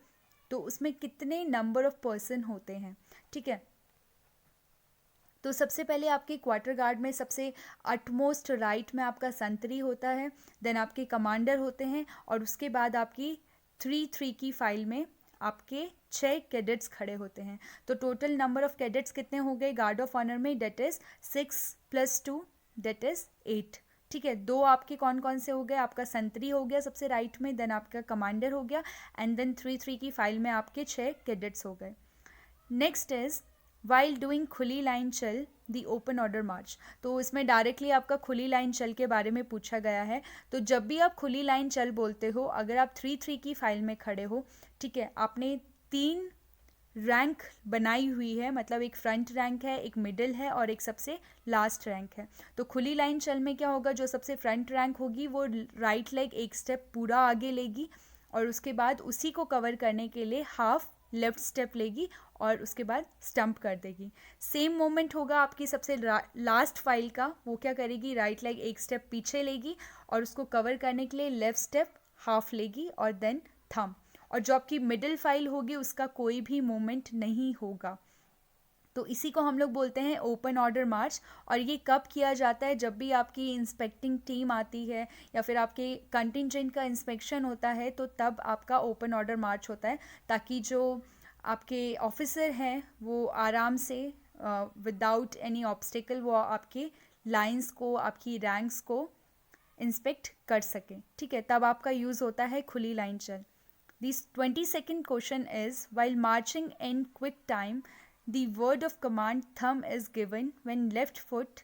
तो उसमें कितने नंबर ऑफ पर्सन होते हैं। ठीक है, तो सबसे पहले आपके क्वार्टर गार्ड में सबसे अटमोस्ट राइट में आपका संतरी होता है, देन आपके कमांडर होते हैं, और उसके बाद आपकी 3-3 की फाइल में आपके 6 कैडेट्स खड़े होते हैं। तो टोटल नंबर ऑफ कैडेट्स कितने हो गए गार्ड ऑफ ऑनर में, डेट इज 6 + 2 डेट इज 8। ठीक है, 2 आपके कौन कौन से हो गए, आपका संतरी हो गया सबसे राइट में, देन आपका कमांडर हो गया, एंड देन 3-3 की फाइल में आपके 6 कैडेट्स हो गए। नेक्स्ट इज वाइल डूइंग खुली लाइन चल दी ओपन ऑर्डर मार्च। तो इसमें डायरेक्टली आपका खुली लाइन चल के बारे में पूछा गया है। तो जब भी आप खुली लाइन चल बोलते हो, अगर आप 3-3 की फाइल में खड़े हो, ठीक है, आपने 3 रैंक बनाई हुई है, मतलब एक फ्रंट रैंक है, एक मिडिल है और एक सबसे लास्ट रैंक है। तो खुली लाइन चल में क्या होगा, जो सबसे फ्रंट रैंक होगी वो राइट लेग एक स्टेप पूरा आगे लेगी, और उसके बाद उसी को कवर करने के लिए हाफ लेफ्ट स्टेप लेगी, और उसके बाद स्टंप कर देगी। सेम मोमेंट होगा आपकी सबसे लास्ट फाइल का, वो क्या करेगी, राइट लेग एक स्टेप पीछे लेगी, और उसको कवर करने के लिए लेफ्ट स्टेप हाफ लेगी, और देन थंब। और जो आपकी मिडिल फाइल होगी उसका कोई भी मूवमेंट नहीं होगा। तो इसी को हम लोग बोलते हैं ओपन ऑर्डर मार्च। और ये कब किया जाता है, जब भी आपकी इंस्पेक्टिंग टीम आती है या फिर आपके कंटिंजेंट का इंस्पेक्शन होता है, तो तब आपका ओपन ऑर्डर मार्च होता है, ताकि जो आपके ऑफिसर हैं वो आराम से विदाउट एनी ऑब्स्टिकल वो आपके लाइंस को, आपकी रैंक्स को इंस्पेक्ट कर सकें। ठीक है, तब आपका यूज़ होता है खुली लाइन चल। This 22nd question is, while marching in quick time, the word of command thumb is given when left foot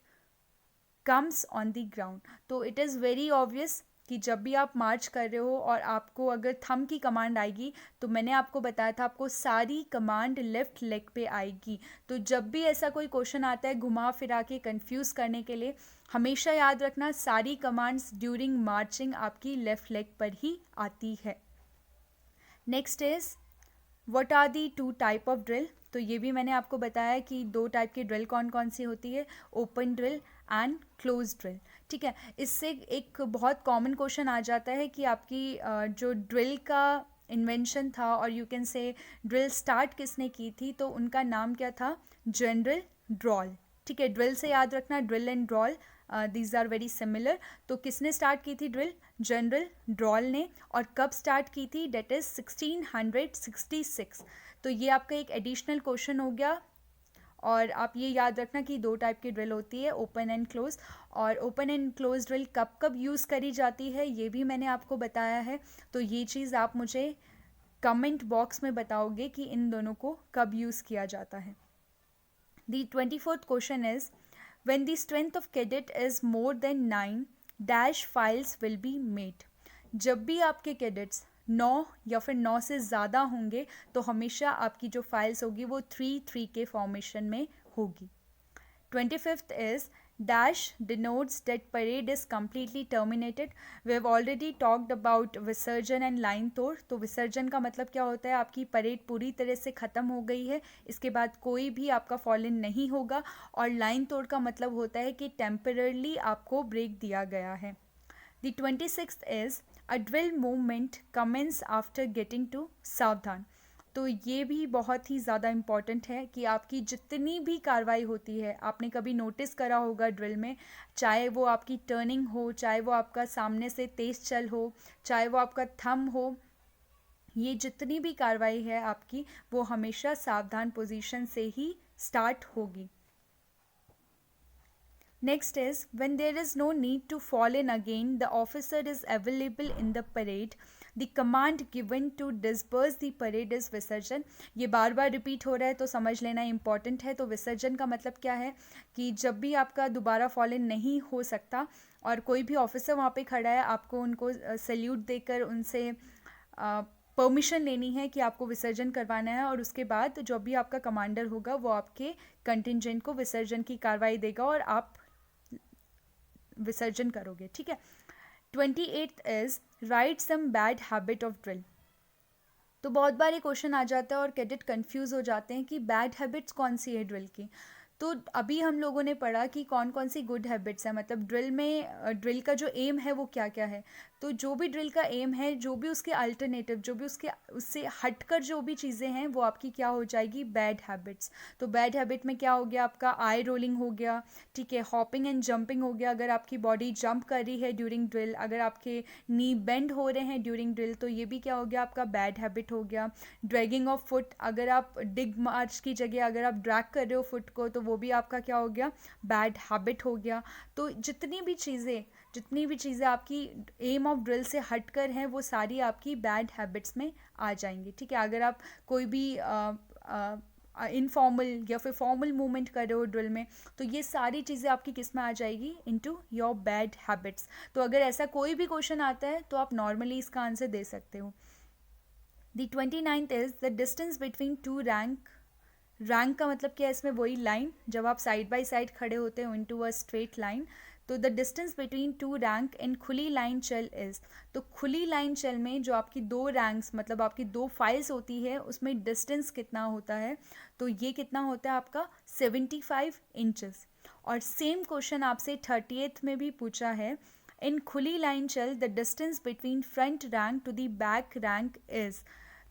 comes on the ground. तो it is very obvious कि जब भी आप मार्च कर रहे हो और आपको अगर थंब की कमांड आएगी, तो मैंने आपको बताया था आपको सारी कमांड लेफ्ट लेग पे आएगी। तो जब भी ऐसा कोई क्वेश्चन आता है घुमा फिरा के कंफ्यूज करने के लिए, हमेशा याद रखना सारी कमांड्स ड्यूरिंग मार्चिंग आपकी लेफ्ट लेग पर ही आती है। Next is what are the 2 type of drill. तो ये भी मैंने आपको बताया कि 2 टाइप की ड्रिल कौन कौन सी होती है, open drill and close drill. ठीक है, इससे एक बहुत कॉमन क्वेश्चन आ जाता है कि आपकी जो ड्रिल का इन्वेंशन था, और you can say drill start किसने की थी, तो उनका नाम क्या था, जनरल ड्रॉल। ठीक है, ड्रिल से याद रखना drill and drawl, these are very similar. तो किसने स्टार्ट की थी ड्रिल, जनरल ड्रॉल ने। और कब स्टार्ट की थी, डेट इज 1666। तो ये आपका एक एडिशनल क्वेश्चन हो गया। और आप ये याद रखना कि 2 टाइप की ड्रिल होती है, ओपन एंड क्लोज। और ओपन एंड क्लोज ड्रिल कब कब यूज़ करी जाती है ये भी मैंने आपको बताया है। तो ये चीज़ आप मुझे कमेंट बॉक्स में बताओगे कि इन दोनों को कब यूज़ किया जाता है। The 24th question is, when the strength of cadet is more than 9 dash files will be made। जब भी आपके कैडेट्स 9 या फिर 9 से ज़्यादा होंगे, तो हमेशा आपकी जो फाइल्स होगी वो 3-3 के फॉर्मेशन में होगी। 25th is dash denotes that parade is completely terminated। we have already talked about विसर्जन एंड लाइन तोड़। तो विसर्जन का मतलब क्या होता है, आपकी परेड पूरी तरह से ख़त्म हो गई है, इसके बाद कोई भी आपका फॉल इन नहीं होगा। और लाइन तोड़ का मतलब होता है कि टेम्पररली आपको ब्रेक दिया गया है। The 26th is a drill movement commence after getting to सावधान। तो ये भी बहुत ही ज़्यादा इम्पॉर्टेंट है कि आपकी जितनी भी कार्रवाई होती है, आपने कभी नोटिस करा होगा ड्रिल में, चाहे वो आपकी टर्निंग हो, चाहे वो आपका सामने से तेज चल हो, चाहे वो आपका थंब हो, ये जितनी भी कार्रवाई है आपकी, वो हमेशा सावधान पोजीशन से ही स्टार्ट होगी. Next is, when there is no need to fall in again, the officer is available in the parade. The command given to disperse the parade is विसर्जन. ये बार बार रिपीट हो रहा है तो समझ लेना इम्पॉर्टेंट है. तो विसर्जन का मतलब क्या है कि जब भी आपका दोबारा फॉल इन नहीं हो सकता और कोई भी ऑफिसर वहाँ पे खड़ा है, आपको उनको सैल्यूट देकर उनसे परमिशन लेनी है कि आपको विसर्जन करवाना है, और उसके बाद जो भी आपका कमांडर होगा वो आपके कंटिजेंट को विसर्जन की कार्रवाई देगा और आप विसर्जन करोगे. ठीक है. 28th is write some bad habit of drill. तो बहुत बार ये क्वेश्चन आ जाता है और कैडेट कंफ्यूज हो जाते हैं कि बैड हैबिट्स कौन सी है ड्रिल की. तो अभी हम लोगों ने पढ़ा कि कौन कौन सी गुड हैबिट्स हैं, मतलब ड्रिल में ड्रिल का जो एम है वो क्या क्या है. तो जो भी ड्रिल का एम है, जो भी उसके अल्टरनेटिव, जो भी उससे हटकर जो भी चीज़ें हैं, वो आपकी क्या हो जाएगी, बैड हैबिट्स. तो बैड हैबिट में क्या हो गया, आपका आई रोलिंग हो गया. ठीक है. हॉपिंग एंड जंपिंग हो गया, अगर आपकी बॉडी जंप कर रही है ड्यूरिंग ड्रिल. अगर आपके नी बेंड हो रहे हैं ड्यूरिंग ड्रिल, तो ये भी क्या हो गया, आपका बैड हैबिट हो गया. ड्रैगिंग ऑफ फुट, अगर आप डिग मार्च की जगह अगर आप ड्रैग कर रहे हो फुट को, तो वो भी आपका क्या हो गया, बैड हैबिट हो गया. तो जितनी भी चीज़ें आपकी एम ऑफ ड्रिल से हटकर हैं, वो सारी आपकी बैड हैबिट्स में आ जाएंगी. ठीक है. अगर आप कोई भी इनफॉर्मल या फिर फॉर्मल मूवमेंट कर रहे हो ड्रिल में, तो ये सारी चीज़ें आपकी किस में आ जाएगी, इनटू योर बैड हैबिट्स. तो अगर ऐसा कोई भी क्वेश्चन आता है तो आप नॉर्मली इसका आंसर दे सकते हो. The 29th is the distance between two rank का मतलब क्या है, इसमें वही लाइन जब आप साइड बाय साइड खड़े होते हो इनटू अ स्ट्रेट लाइन. तो the distance between two rank in खुली लाइन चेल इज. तो खुली लाइन चेल में जो आपकी दो रैंक्स, मतलब आपकी दो फाइल्स होती है, उसमें डिस्टेंस कितना होता है, तो ये कितना होता है आपका 75 इंचेस. और सेम क्वेश्चन आपसे 30th में भी पूछा है, इन खुली लाइन चेल the distance between front rank to the back rank is.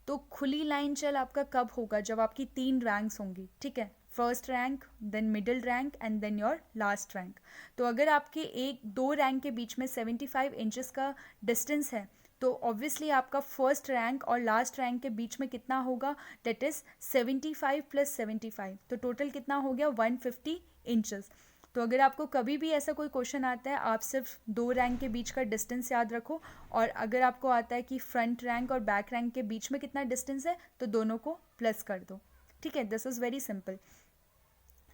तो खुली लाइन चल आपका कब होगा, जब आपकी 3 रैंक्स होंगी. ठीक है. First rank, then middle rank and then your last rank. तो अगर आपके दो रैंक के बीच में 75 इंचेस का डिस्टेंस है, तो ऑब्वियसली आपका फर्स्ट रैंक और लास्ट रैंक के बीच में कितना होगा, दैट इज 75 + 75. तो टोटल कितना हो गया, 150 इंचेस. तो अगर आपको कभी भी ऐसा कोई क्वेश्चन आता है, आप सिर्फ दो रैंक के बीच का डिस्टेंस याद रखो, और अगर आपको आता है कि फ्रंट रैंक और बैक रैंक के बीच में कितना डिस्टेंस है, तो दोनों को प्लस कर दो. ठीक है. This is very simple.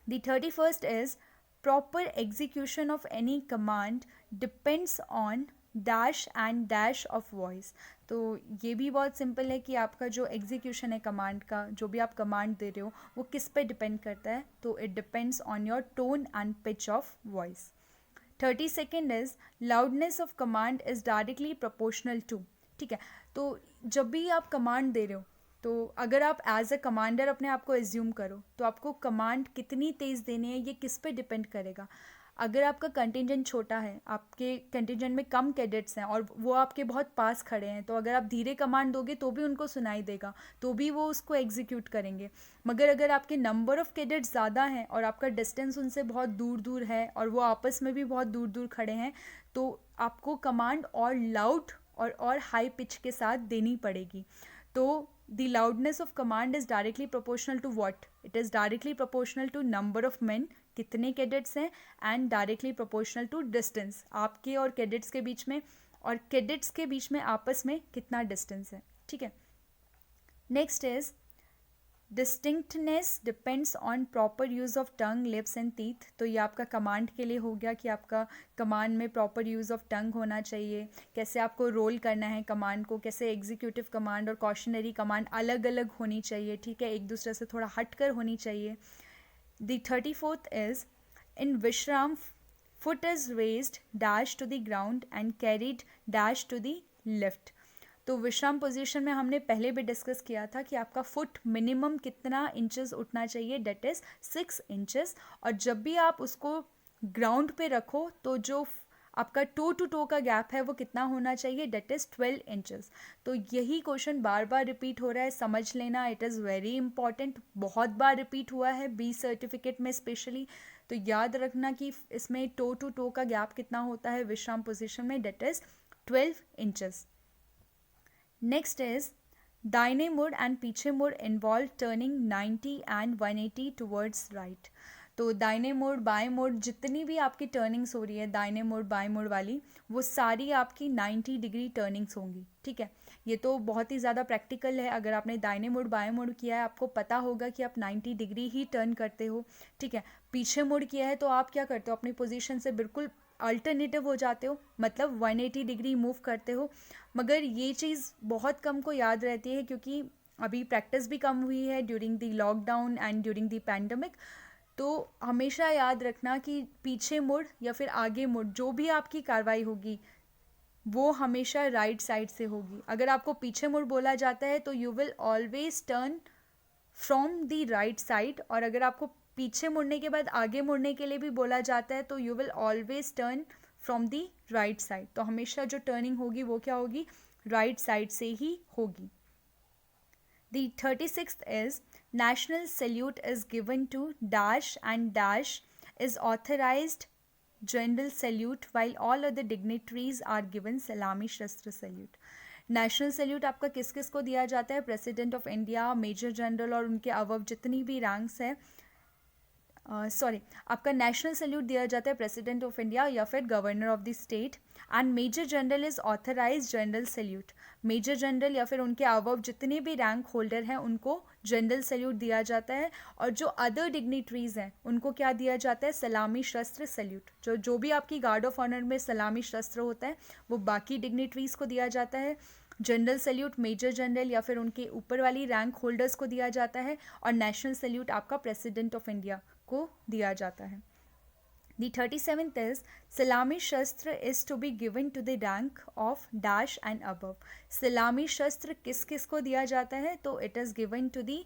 The 31st is proper execution of any command depends on dash and dash of voice. तो ये भी बहुत सिंपल है कि आपका जो एग्जीक्यूशन है कमांड का, जो भी आप कमांड दे रहे हो, वो किस पे डिपेंड करता है, तो it depends on your tone and pitch of voice. 32nd is loudness of command is directly proportional to. ठीक है. तो जब भी आप कमांड दे रहे हो, तो अगर आप एज अ कमांडर अपने आप को एज्यूम करो, तो आपको कमांड कितनी तेज़ देनी है, ये किस पे डिपेंड करेगा. अगर आपका कंटिजेंट छोटा है, आपके कंटिजेंट में कम कैडेट्स हैं और वो आपके बहुत पास खड़े हैं, तो अगर आप धीरे कमांड दोगे तो भी उनको सुनाई देगा, तो भी वो उसको एग्जीक्यूट करेंगे. मगर अगर आपके नंबर ऑफ़ कैडेट्स ज़्यादा हैं और आपका डिस्टेंस उनसे बहुत दूर दूर है और वो आपस में भी बहुत दूर दूर खड़े हैं, तो आपको कमांड और लाउड और हाई पिच के साथ देनी पड़ेगी. तो the loudness of command is directly proportional to what? It is directly proportional to number of men, कितने कैडेट्स हैं, and directly proportional to distance, आपके और कैडेट्स के बीच में, और कैडेट्स के बीच में आपस में कितना डिस्टेंस है. ठीक है. Next is distinctness depends on proper use of tongue, lips and teeth. तो ये आपका कमांड के लिए हो गया कि आपका कमांड में प्रॉपर यूज़ ऑफ टंग होना चाहिए, कैसे आपको रोल करना है कमांड को, कैसे एग्जीक्यूटिव कमांड और कॉशनरी कमांड अलग अलग होनी चाहिए. ठीक है. एक दूसरे से थोड़ा हटकर होनी चाहिए. The 34th is, in Vishram, foot is raised dash to the ground and carried dash to the left. तो विश्राम पोजीशन में हमने पहले भी डिस्कस किया था कि आपका फुट मिनिमम कितना इंचेस उठना चाहिए, डेट इज़ 6 इंचेस. और जब भी आप उसको ग्राउंड पे रखो, तो जो आपका टो टू टो का गैप है वो कितना होना चाहिए, डेट इज़ 12 इंचेस। तो यही क्वेश्चन बार बार रिपीट हो रहा है, समझ लेना, इट इज़ वेरी इंपॉर्टेंट, बहुत बार रिपीट हुआ है बी सर्टिफिकेट में स्पेशली। तो याद रखना कि इसमें टो टू टो का गैप कितना होता है विश्राम पोजिशन में, that is 12 inches. Next is दाहिने मोड एंड पीछे mode involve turning 90 and 180 towards right. तो दाहिने मोड बाएं मोड जितनी भी आपकी टर्निंग्स हो रही है दाहिने मोड बाएं मोड वाली, वो सारी आपकी 90 डिग्री टर्निंग्स होंगी। ठीक है, ये तो बहुत ही ज़्यादा प्रैक्टिकल है। अगर आपने दाहिने मोड बाएं मोड किया है आपको पता होगा कि आप 90 डिग्री ही टर्न करते हो। ठीक है, पीछे मोड किया है तो आप क्या करते हो, अपनी पोजीशन से बिल्कुल अल्टरनेटिव हो जाते हो, मतलब 180 डिग्री मूव करते हो। मगर ये चीज़ बहुत कम को याद रहती है क्योंकि अभी प्रैक्टिस भी कम हुई है during the lockdown and during the pandemic. तो हमेशा याद रखना कि पीछे मुड़ या फिर आगे मुड़, जो भी आपकी कार्रवाई होगी वो हमेशा राइट साइड से होगी। अगर आपको पीछे मुड़ बोला जाता है तो you will always turn from the right side, और अगर आपको पीछे मुड़ने के बाद आगे मुड़ने के लिए भी बोला जाता है तो you will always turn from the right side. तो हमेशा जो टर्निंग होगी वो क्या होगी, राइट साइड से ही होगी। The 36th is national salute is given to dash and dash is authorized general salute while all other dignitaries are given salami shastra salute. National salute आपका किस किस को दिया जाता है, president of India, major general और उनके above जितनी भी रैंक्स है, आपका नेशनल सैल्यूट दिया जाता है प्रेसिडेंट ऑफ इंडिया या फिर governor of the state. And major general is authorize general salute, major general या फिर उनके अबव जितने भी रैंक होल्डर हैं उनको जनरल सैल्यूट दिया जाता है। और जो अदर डिग्निटरीज हैं उनको क्या दिया जाता है, सलामी शस्त्र सैल्यूट। जो भी आपकी गार्ड ऑफ ऑनर में सलामी शस्त्र होता है वो बाकी डिग्निटरीज को दिया जाता है। जनरल सैल्यूट मेजर जनरल या फिर उनके ऊपर वाली रैंक होल्डर्स को दिया जाता है, और नेशनल सैल्यूट आपका प्रेसिडेंट ऑफ इंडिया को दिया जाता है। The 37th is सलामी शस्त्र is to be given to the rank of dash and above. सलामी शस्त्र किस किस को दिया जाता है, तो it is given to the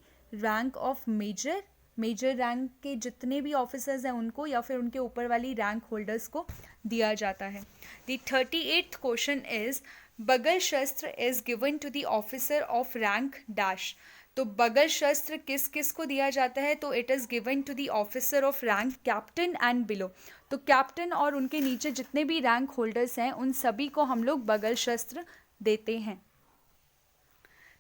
rank of major, major rank के जितने भी ऑफिसर्स हैं उनको या फिर उनके ऊपर वाली रैंक होल्डर्स को दिया जाता है। The 38th क्वेश्चन इज बगल शस्त्र is given to the officer of rank dash. तो बगल शस्त्र किस किस को दिया जाता है, तो it is given to the officer of rank captain and below. तो कैप्टन और उनके नीचे जितने भी रैंक होल्डर्स हैं उन सभी को हम लोग बगल शस्त्र देते हैं।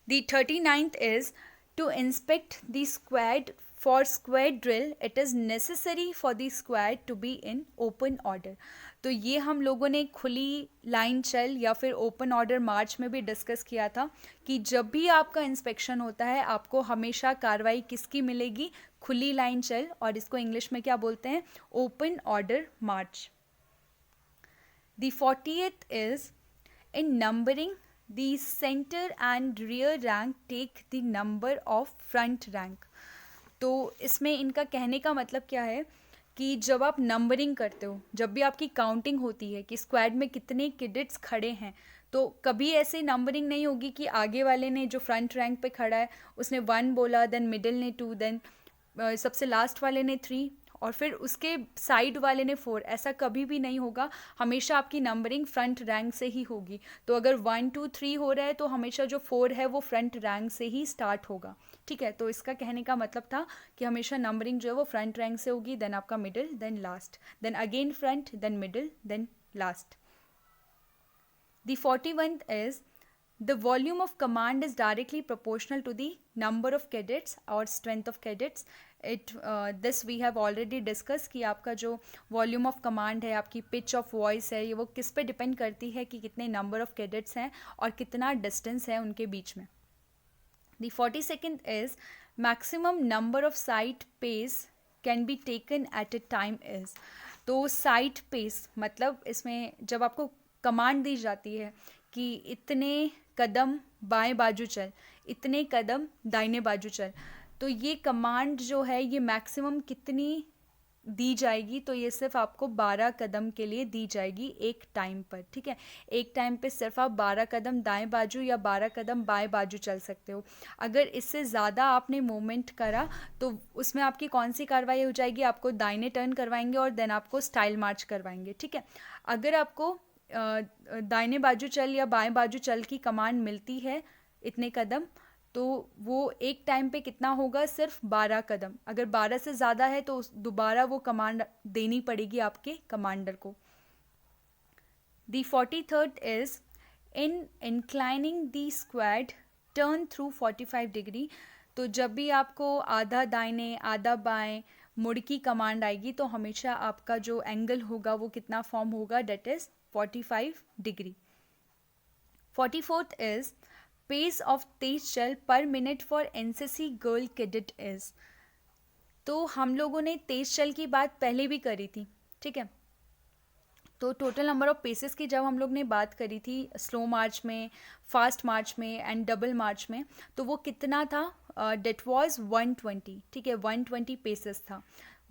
The 39th is to inspect the squad for squad drill it is necessary for the squad to be in open order. तो ये हम लोगों ने खुली लाइन चल या फिर ओपन ऑर्डर मार्च में भी डिस्कस किया था कि जब भी आपका इंस्पेक्शन होता है आपको हमेशा कार्रवाई किसकी मिलेगी, खुली लाइन चल, और इसको इंग्लिश में क्या बोलते हैं, open order march. The 40th is in numbering the centre and rear rank take the number of front rank. तो इसमें इनका कहने का मतलब क्या है कि जब आप नंबरिंग करते हो, जब भी आपकी काउंटिंग होती है कि स्क्वाड में कितने कैडेट्स खड़े हैं, तो कभी ऐसे नंबरिंग नहीं होगी कि आगे वाले ने जो फ्रंट रैंक पे खड़ा है उसने 1 बोला, देन मिडिल ने 2, देन सबसे लास्ट वाले ने 3 और फिर उसके साइड वाले ने 4। ऐसा कभी भी नहीं होगा, हमेशा आपकी नंबरिंग फ्रंट रैंक से ही होगी। तो अगर 1 2 3 हो रहा है तो हमेशा जो 4 है वो फ्रंट रैंक से ही स्टार्ट होगा। ठीक है, तो इसका कहने का मतलब था कि हमेशा नंबरिंग जो है वो फ्रंट रैंक से होगी, देन आपका middle, then last, then again front, then middle, then last. The 41th is the volume of command is directly proportional to the number of cadets or strength of cadets. This we have already discussed कि आपका जो volume of command है, आपकी pitch of voice है, ये वो किस पे डिपेंड करती है कि कितने नंबर ऑफ कैडेट्स हैं और कितना डिस्टेंस है उनके बीच में। The 42nd is maximum number of sight pace can be taken at a time is। तो साइट पेस मतलब इसमें जब आपको कमांड दी जाती है कि इतने कदम बाएं बाजू चल, इतने कदम दाहिने बाजू चल, तो ये कमांड जो है ये मैक्सिमम कितनी दी जाएगी तो ये सिर्फ आपको 12 कदम के लिए दी जाएगी एक टाइम पर, ठीक है। एक टाइम पे सिर्फ आप 12 कदम दाएं बाजू या 12 कदम बाएं बाजू चल सकते हो। अगर इससे ज़्यादा आपने मूवमेंट करा तो उसमें आपकी कौन सी कार्रवाई हो जाएगी, आपको दाहिने टर्न करवाएंगे और देन आपको स्टाइल मार्च करवाएंगे, ठीक है। अगर आपको दाहिने बाजू चल या बाएं बाजू चल की कमांड मिलती है इतने कदम, तो वो एक टाइम पे कितना होगा, सिर्फ 12 कदम। अगर 12 से ज़्यादा है तो दोबारा वो कमांड देनी पड़ेगी आपके कमांडर को। The 43rd is in inclining the squad turn through 45 degree. तो जब भी आपको आधा दाहिने आधा बाएं मुड़ की कमांड आएगी तो हमेशा आपका जो एंगल होगा वो कितना फॉर्म होगा, that is 45 degree. 44th is pace of तेज चल पर minute for NCC girl cadet is. तो हम लोगों ने तेज चल की बात पहले भी करी थी, ठीक है। तो टोटल नंबर ऑफ पेसेस की जब हम लोग ने बात करी थी स्लो मार्च में, फास्ट मार्च में एंड डबल मार्च में, तो वो कितना था, डेट वाज 120, ठीक है। 120 पेसेस था।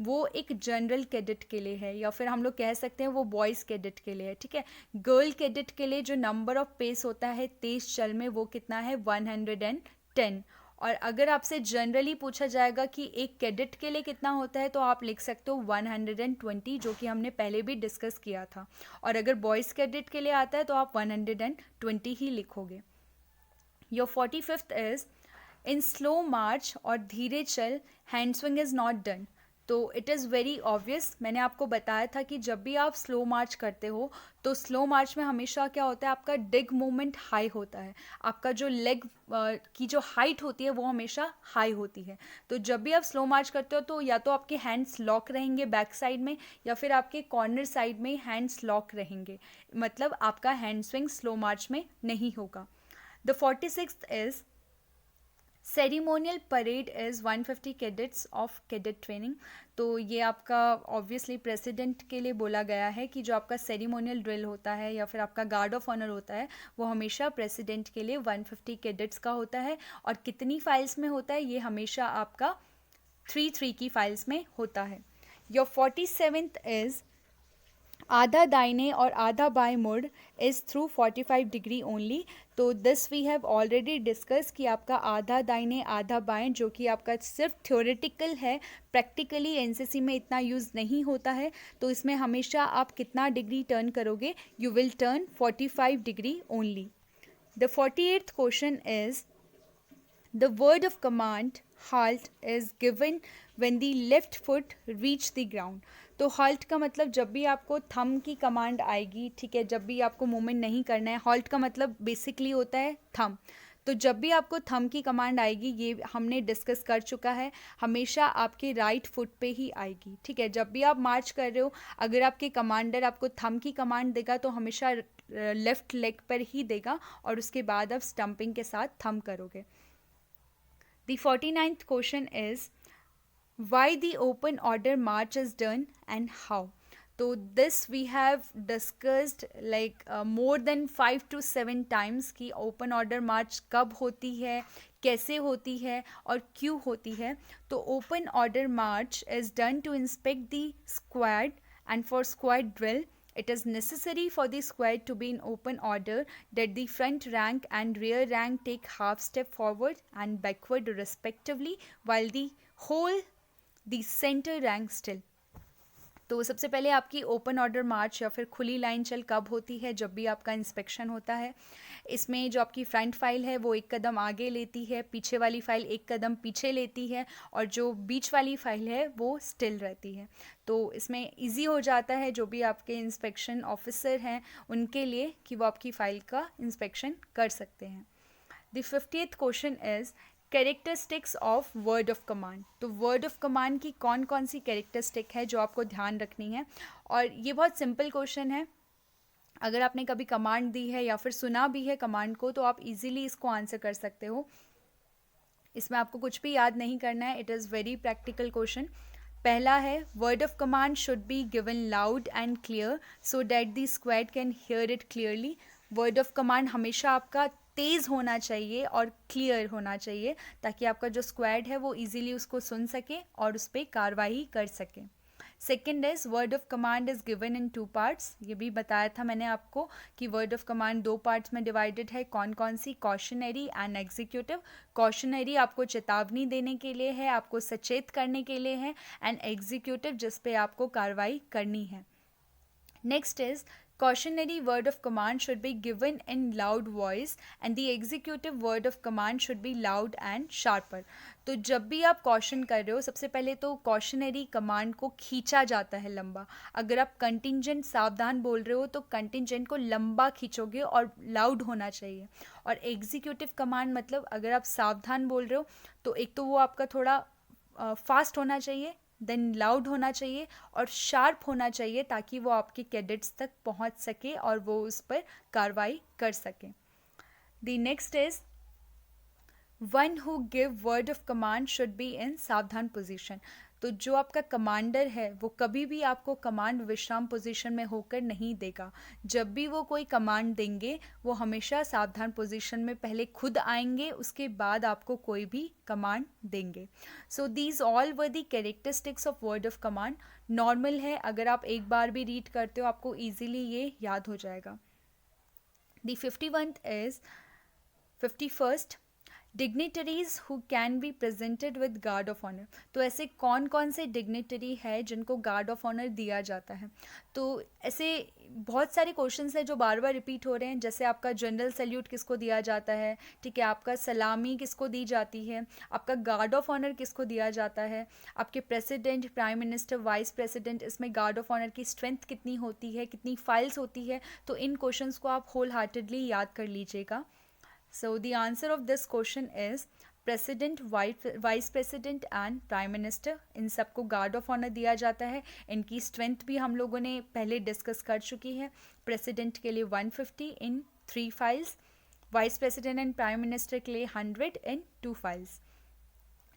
वो एक जनरल कैडेट के लिए है, या फिर हम लोग कह सकते हैं वो बॉयज़ कैडेट के लिए है, ठीक है। गर्ल कैडेट के लिए जो नंबर ऑफ पेस होता है तेज चल में वो कितना है, 110। और अगर आपसे जनरली पूछा जाएगा कि एक कैडेट के लिए कितना होता है तो आप लिख सकते हो 120, जो कि हमने पहले भी डिस्कस किया था। और अगर बॉयज़ कैडेट के लिए आता है तो आप 120 ही लिखोगे। Your 45th is in slow march और धीरे चल hand swing is not done. तो इट इज़ वेरी ऑब्वियस, मैंने आपको बताया था कि जब भी आप स्लो मार्च करते हो तो स्लो मार्च में हमेशा क्या होता है, आपका डिग मूवमेंट हाई होता है, आपका जो लेग की जो हाइट होती है वो हमेशा हाई होती है। तो जब भी आप स्लो मार्च करते हो तो या तो आपके हैंड्स लॉक रहेंगे बैक साइड में, या फिर आपके कॉर्नर साइड में हैंड्स लॉक रहेंगे, मतलब आपका हैंड स्विंग स्लो मार्च में नहीं होगा। The 46th is ceremonial parade is 150 cadets of cadet training. तो ये आपका ऑब्वियसली प्रेसिडेंट के लिए बोला गया है कि जो आपका सेरिमोनियल ड्रिल होता है या फिर आपका गार्ड ऑफ ऑनर होता है वो हमेशा प्रेसिडेंट के लिए 150 कैडेट्स का होता है। और कितनी फाइल्स में होता है, ये हमेशा आपका 3 की फाइल्स में होता है। योर 47th इज़ आधा दाहिने और आधा बाएं मुड़ इज़ थ्रू 45 डिग्री ओनली। तो this we have already discuss कि आपका आधा दाहिने आधा बाएं जो कि आपका सिर्फ थ्योरेटिकल है, प्रैक्टिकली एनसीसी में इतना यूज़ नहीं होता है। तो इसमें हमेशा आप कितना डिग्री टर्न करोगे, you will turn 45 degree only. The 48th question is The word of command halt is given when the left foot reach the ground। तो halt का मतलब जब भी आपको थंब की कमांड आएगी, ठीक है, जब भी आपको मूवमेंट नहीं करना है, halt का मतलब बेसिकली होता है थंब। तो जब भी आपको थंब की कमांड आएगी, ये हमने डिस्कस कर चुका है, हमेशा आपके राइट फुट पे ही आएगी, ठीक है। जब भी आप मार्च कर रहे हो, अगर आपके कमांडर आपको थंब की कमांड देगा तो हमेशा लेफ्ट लेग पर ही देगा और उसके बाद आप स्टंपिंग के साथ थंब करोगे। The 49th question is why the open order march is done and how। तो this we have discussed like more than 5 to 7 times कि open order march कब होती है, कैसे होती है और क्यों होती है। तो open order march is done to inspect the squad and for squad drill it is necessary for the squad to be in open order that the front rank and rear rank take half step forward and backward respectively while the center rank still। तो सबसे पहले आपकी open order मार्च या फिर खुली line चल कब होती है, जब भी आपका इंस्पेक्शन होता है। इसमें जो आपकी फ्रंट फाइल है वो एक कदम आगे लेती है, पीछे वाली फाइल एक कदम पीछे लेती है और जो बीच वाली फाइल है वो स्टिल रहती है। तो इसमें इजी हो जाता है जो भी आपके इंस्पेक्शन ऑफिसर हैं उनके लिए कि वो आपकी फ़ाइल का इंस्पेक्शन कर सकते हैं। The 50th question is characteristics of word of command. तो वर्ड ऑफ कमांड की कौन कौन सी कैरेक्टरिस्टिक है जो आपको ध्यान रखनी है। और ये बहुत सिंपल क्वेश्चन है, अगर आपने कभी कमांड दी है या फिर सुना भी है कमांड को तो आप इजीली इसको आंसर कर सकते हो। इसमें आपको कुछ भी याद नहीं करना है, it is very practical question. पहला है word of command should be given loud and clear so that the squad can hear it clearly. Word of command हमेशा आपका तेज़ होना चाहिए और क्लियर होना चाहिए ताकि आपका जो स्क्वाड है वो इजीली उसको सुन सके और उस पर कार्रवाई कर सके। Second is word of command is given in 2 parts, ये भी बताया था मैंने आपको कि वर्ड ऑफ कमांड 2 पार्ट्स में डिवाइडेड है, कौन कौन सी, कॉशनरी एंड एग्जीक्यूटिव। कॉशनरी आपको चेतावनी देने के लिए है, आपको सचेत करने के लिए है, एंड एग्जीक्यूटिव जिस पे आपको कार्रवाई करनी है। Next is cautionary word of command should be given in loud voice and the executive word of command should be loud and sharper। तो जब भी आप कॉशन कर रहे हो, सबसे पहले तो कॉशनरी कमांड को खींचा जाता है लंबा। अगर आप कंटिंजेंट सावधान बोल रहे हो तो कंटिंजेंट को लंबा खींचोगे और लाउड होना चाहिए। और एग्जीक्यूटिव कमांड मतलब अगर आप सावधान बोल रहे हो तो एक तो वो आपका थोड़ा फास्ट होना चाहिए, देन लाउड होना चाहिए और शार्प होना चाहिए, ताकि वो आपके कैडेट्स तक पहुंच सके और वो उस पर कार्रवाई कर सके। The next is one who give word of command should be in सावधान पोजीशन। तो जो आपका कमांडर है वो कभी भी आपको कमांड विश्राम पोजीशन में होकर नहीं देगा। जब भी वो कोई कमांड देंगे वो हमेशा सावधान पोजीशन में पहले खुद आएंगे, उसके बाद आपको कोई भी कमांड देंगे। So these all were the characteristics of word of command. Normal है, अगर आप एक बार भी रीड करते हो आपको ईजिली ये याद हो जाएगा। The 51st dignitaries who can be presented with guard of honour. तो ऐसे कौन कौन से डिग्निटरी है जिनको गार्ड ऑफ ऑनर दिया जाता है? तो ऐसे बहुत सारे क्वेश्चंस हैं जो बार बार रिपीट हो रहे हैं, जैसे आपका जनरल सैल्यूट किसको दिया जाता है, ठीक है, आपका सलामी किसको दी जाती है, आपका गार्ड ऑफ ऑनर किसको दिया जाता है, आपके president, prime minister, vice president, इसमें गार्ड ऑफ ऑनर की स्ट्रेंथ कितनी होती है, कितनी फाइल्स होती है। तो इन क्वेश्चंस को आप होल हार्टेडली याद कर लीजिएगा। So the answer of this question is president, vice president and prime minister, इन सबको गार्ड ऑफ ऑनर दिया जाता है। इनकी स्ट्रेंथ भी हम लोगों ने पहले डिस्कस कर चुकी है। प्रेसिडेंट के लिए 150 इन 3 files, vice president and prime minister के लिए 100 इन 2 files.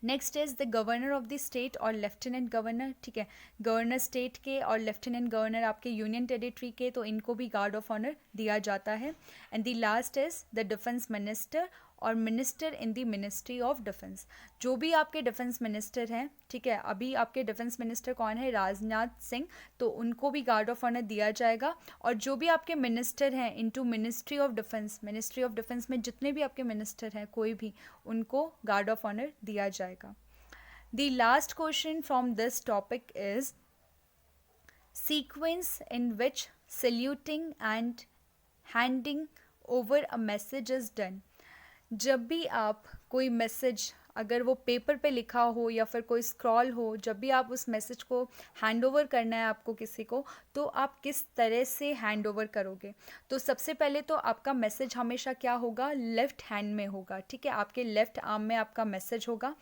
Next is the governor of the state और लेफ्टिनेंट गवर्नर, ठीक है, गवर्नर स्टेट के और लेफ्टिनेंट गवर्नर आपके यूनियन टेरिटरी के, तो इनको भी गार्ड ऑफ ऑनर दिया जाता है। And the last is the defence minister और minister in the ministry of defence. जो भी आपके डिफेंस मिनिस्टर हैं, ठीक है, अभी आपके डिफेंस मिनिस्टर कौन है? राजनाथ सिंह, तो उनको भी गार्ड ऑफ ऑनर दिया जाएगा। और जो भी आपके मिनिस्टर हैं into ministry of defence, ministry of defence में जितने भी आपके मिनिस्टर हैं कोई भी, उनको गार्ड ऑफ ऑनर दिया जाएगा। The last question from this topic is sequence in which saluting and handing over a message is done। जब भी आप कोई मैसेज, अगर वो पेपर पे लिखा हो या फिर कोई स्क्रॉल हो, जब भी आप उस मैसेज को हैंड ओवर करना है आपको किसी को, तो आप किस तरह से हैंड ओवर करोगे? तो सबसे पहले तो आपका मैसेज हमेशा क्या होगा? लेफ्ट हैंड में होगा, ठीक है, आपके लेफ्ट आर्म में आपका मैसेज होगा।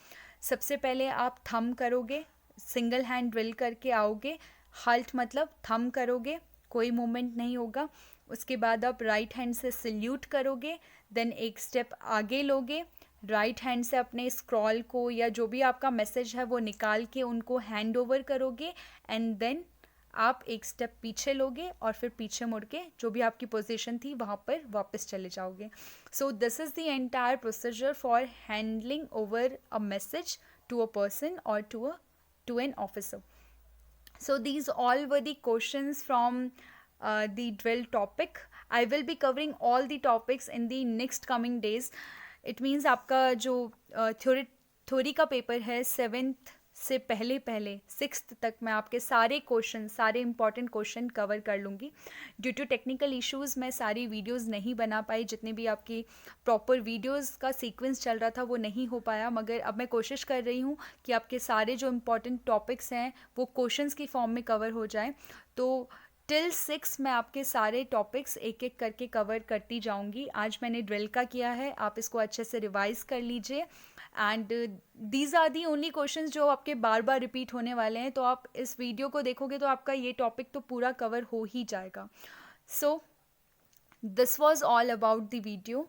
सबसे पहले आप थंब करोगे, सिंगल हैंड ड्रिल करके आओगे, हाल्ट मतलब थंब करोगे, कोई मूवमेंट नहीं होगा। उसके बाद आप राइट हैंड से सल्यूट करोगे, देन एक स्टेप आगे लोगे, राइट हैंड से अपने स्क्रॉल को या जो भी आपका मैसेज है वो निकाल के उनको हैंड ओवर करोगे, एंड देन आप एक स्टेप पीछे लोगे और फिर पीछे मुड़ के जो भी आपकी पोजीशन थी वहाँ पर वापस चले जाओगे। So this is the entire procedure for handling over a message to a person और to an officer. So these all were the questions from the drill topic. I will be covering all the topics in the next coming days. It means आपका जो theory का paper है 7th से पहले 6th तक मैं आपके सारे क्वेश्चन, सारे इंपॉर्टेंट क्वेश्चन कवर कर लूँगी। ड्यू टू टेक्निकल इश्यूज़ मैं सारी वीडियोस नहीं बना पाई, जितने भी आपकी प्रॉपर वीडियोस का सीक्वेंस चल रहा था वो नहीं हो पाया, मगर अब मैं कोशिश कर रही हूँ कि आपके सारे जो इम्पॉर्टेंट टॉपिक्स हैं वो क्वेश्चंस की फॉर्म में कवर हो जाएं। तो टिल 6 मैं आपके सारे टॉपिक्स एक एक करके कवर करती जाऊंगी। आज मैंने ड्रिल का किया है, आप इसको अच्छे से रिवाइज कर लीजिए। And these are the only questions जो आपके बार बार रिपीट होने वाले हैं, तो आप इस वीडियो को देखोगे तो आपका ये टॉपिक तो पूरा कवर हो ही जाएगा। So this was all about the video.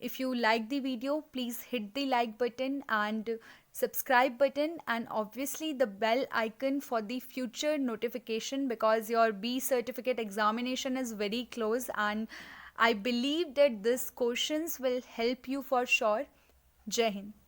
If you like the video, please hit the like button and subscribe button, and obviously the bell icon for the future notification, because your B certificate examination is very close and I believe that these questions will help you for sure. Jai Hind.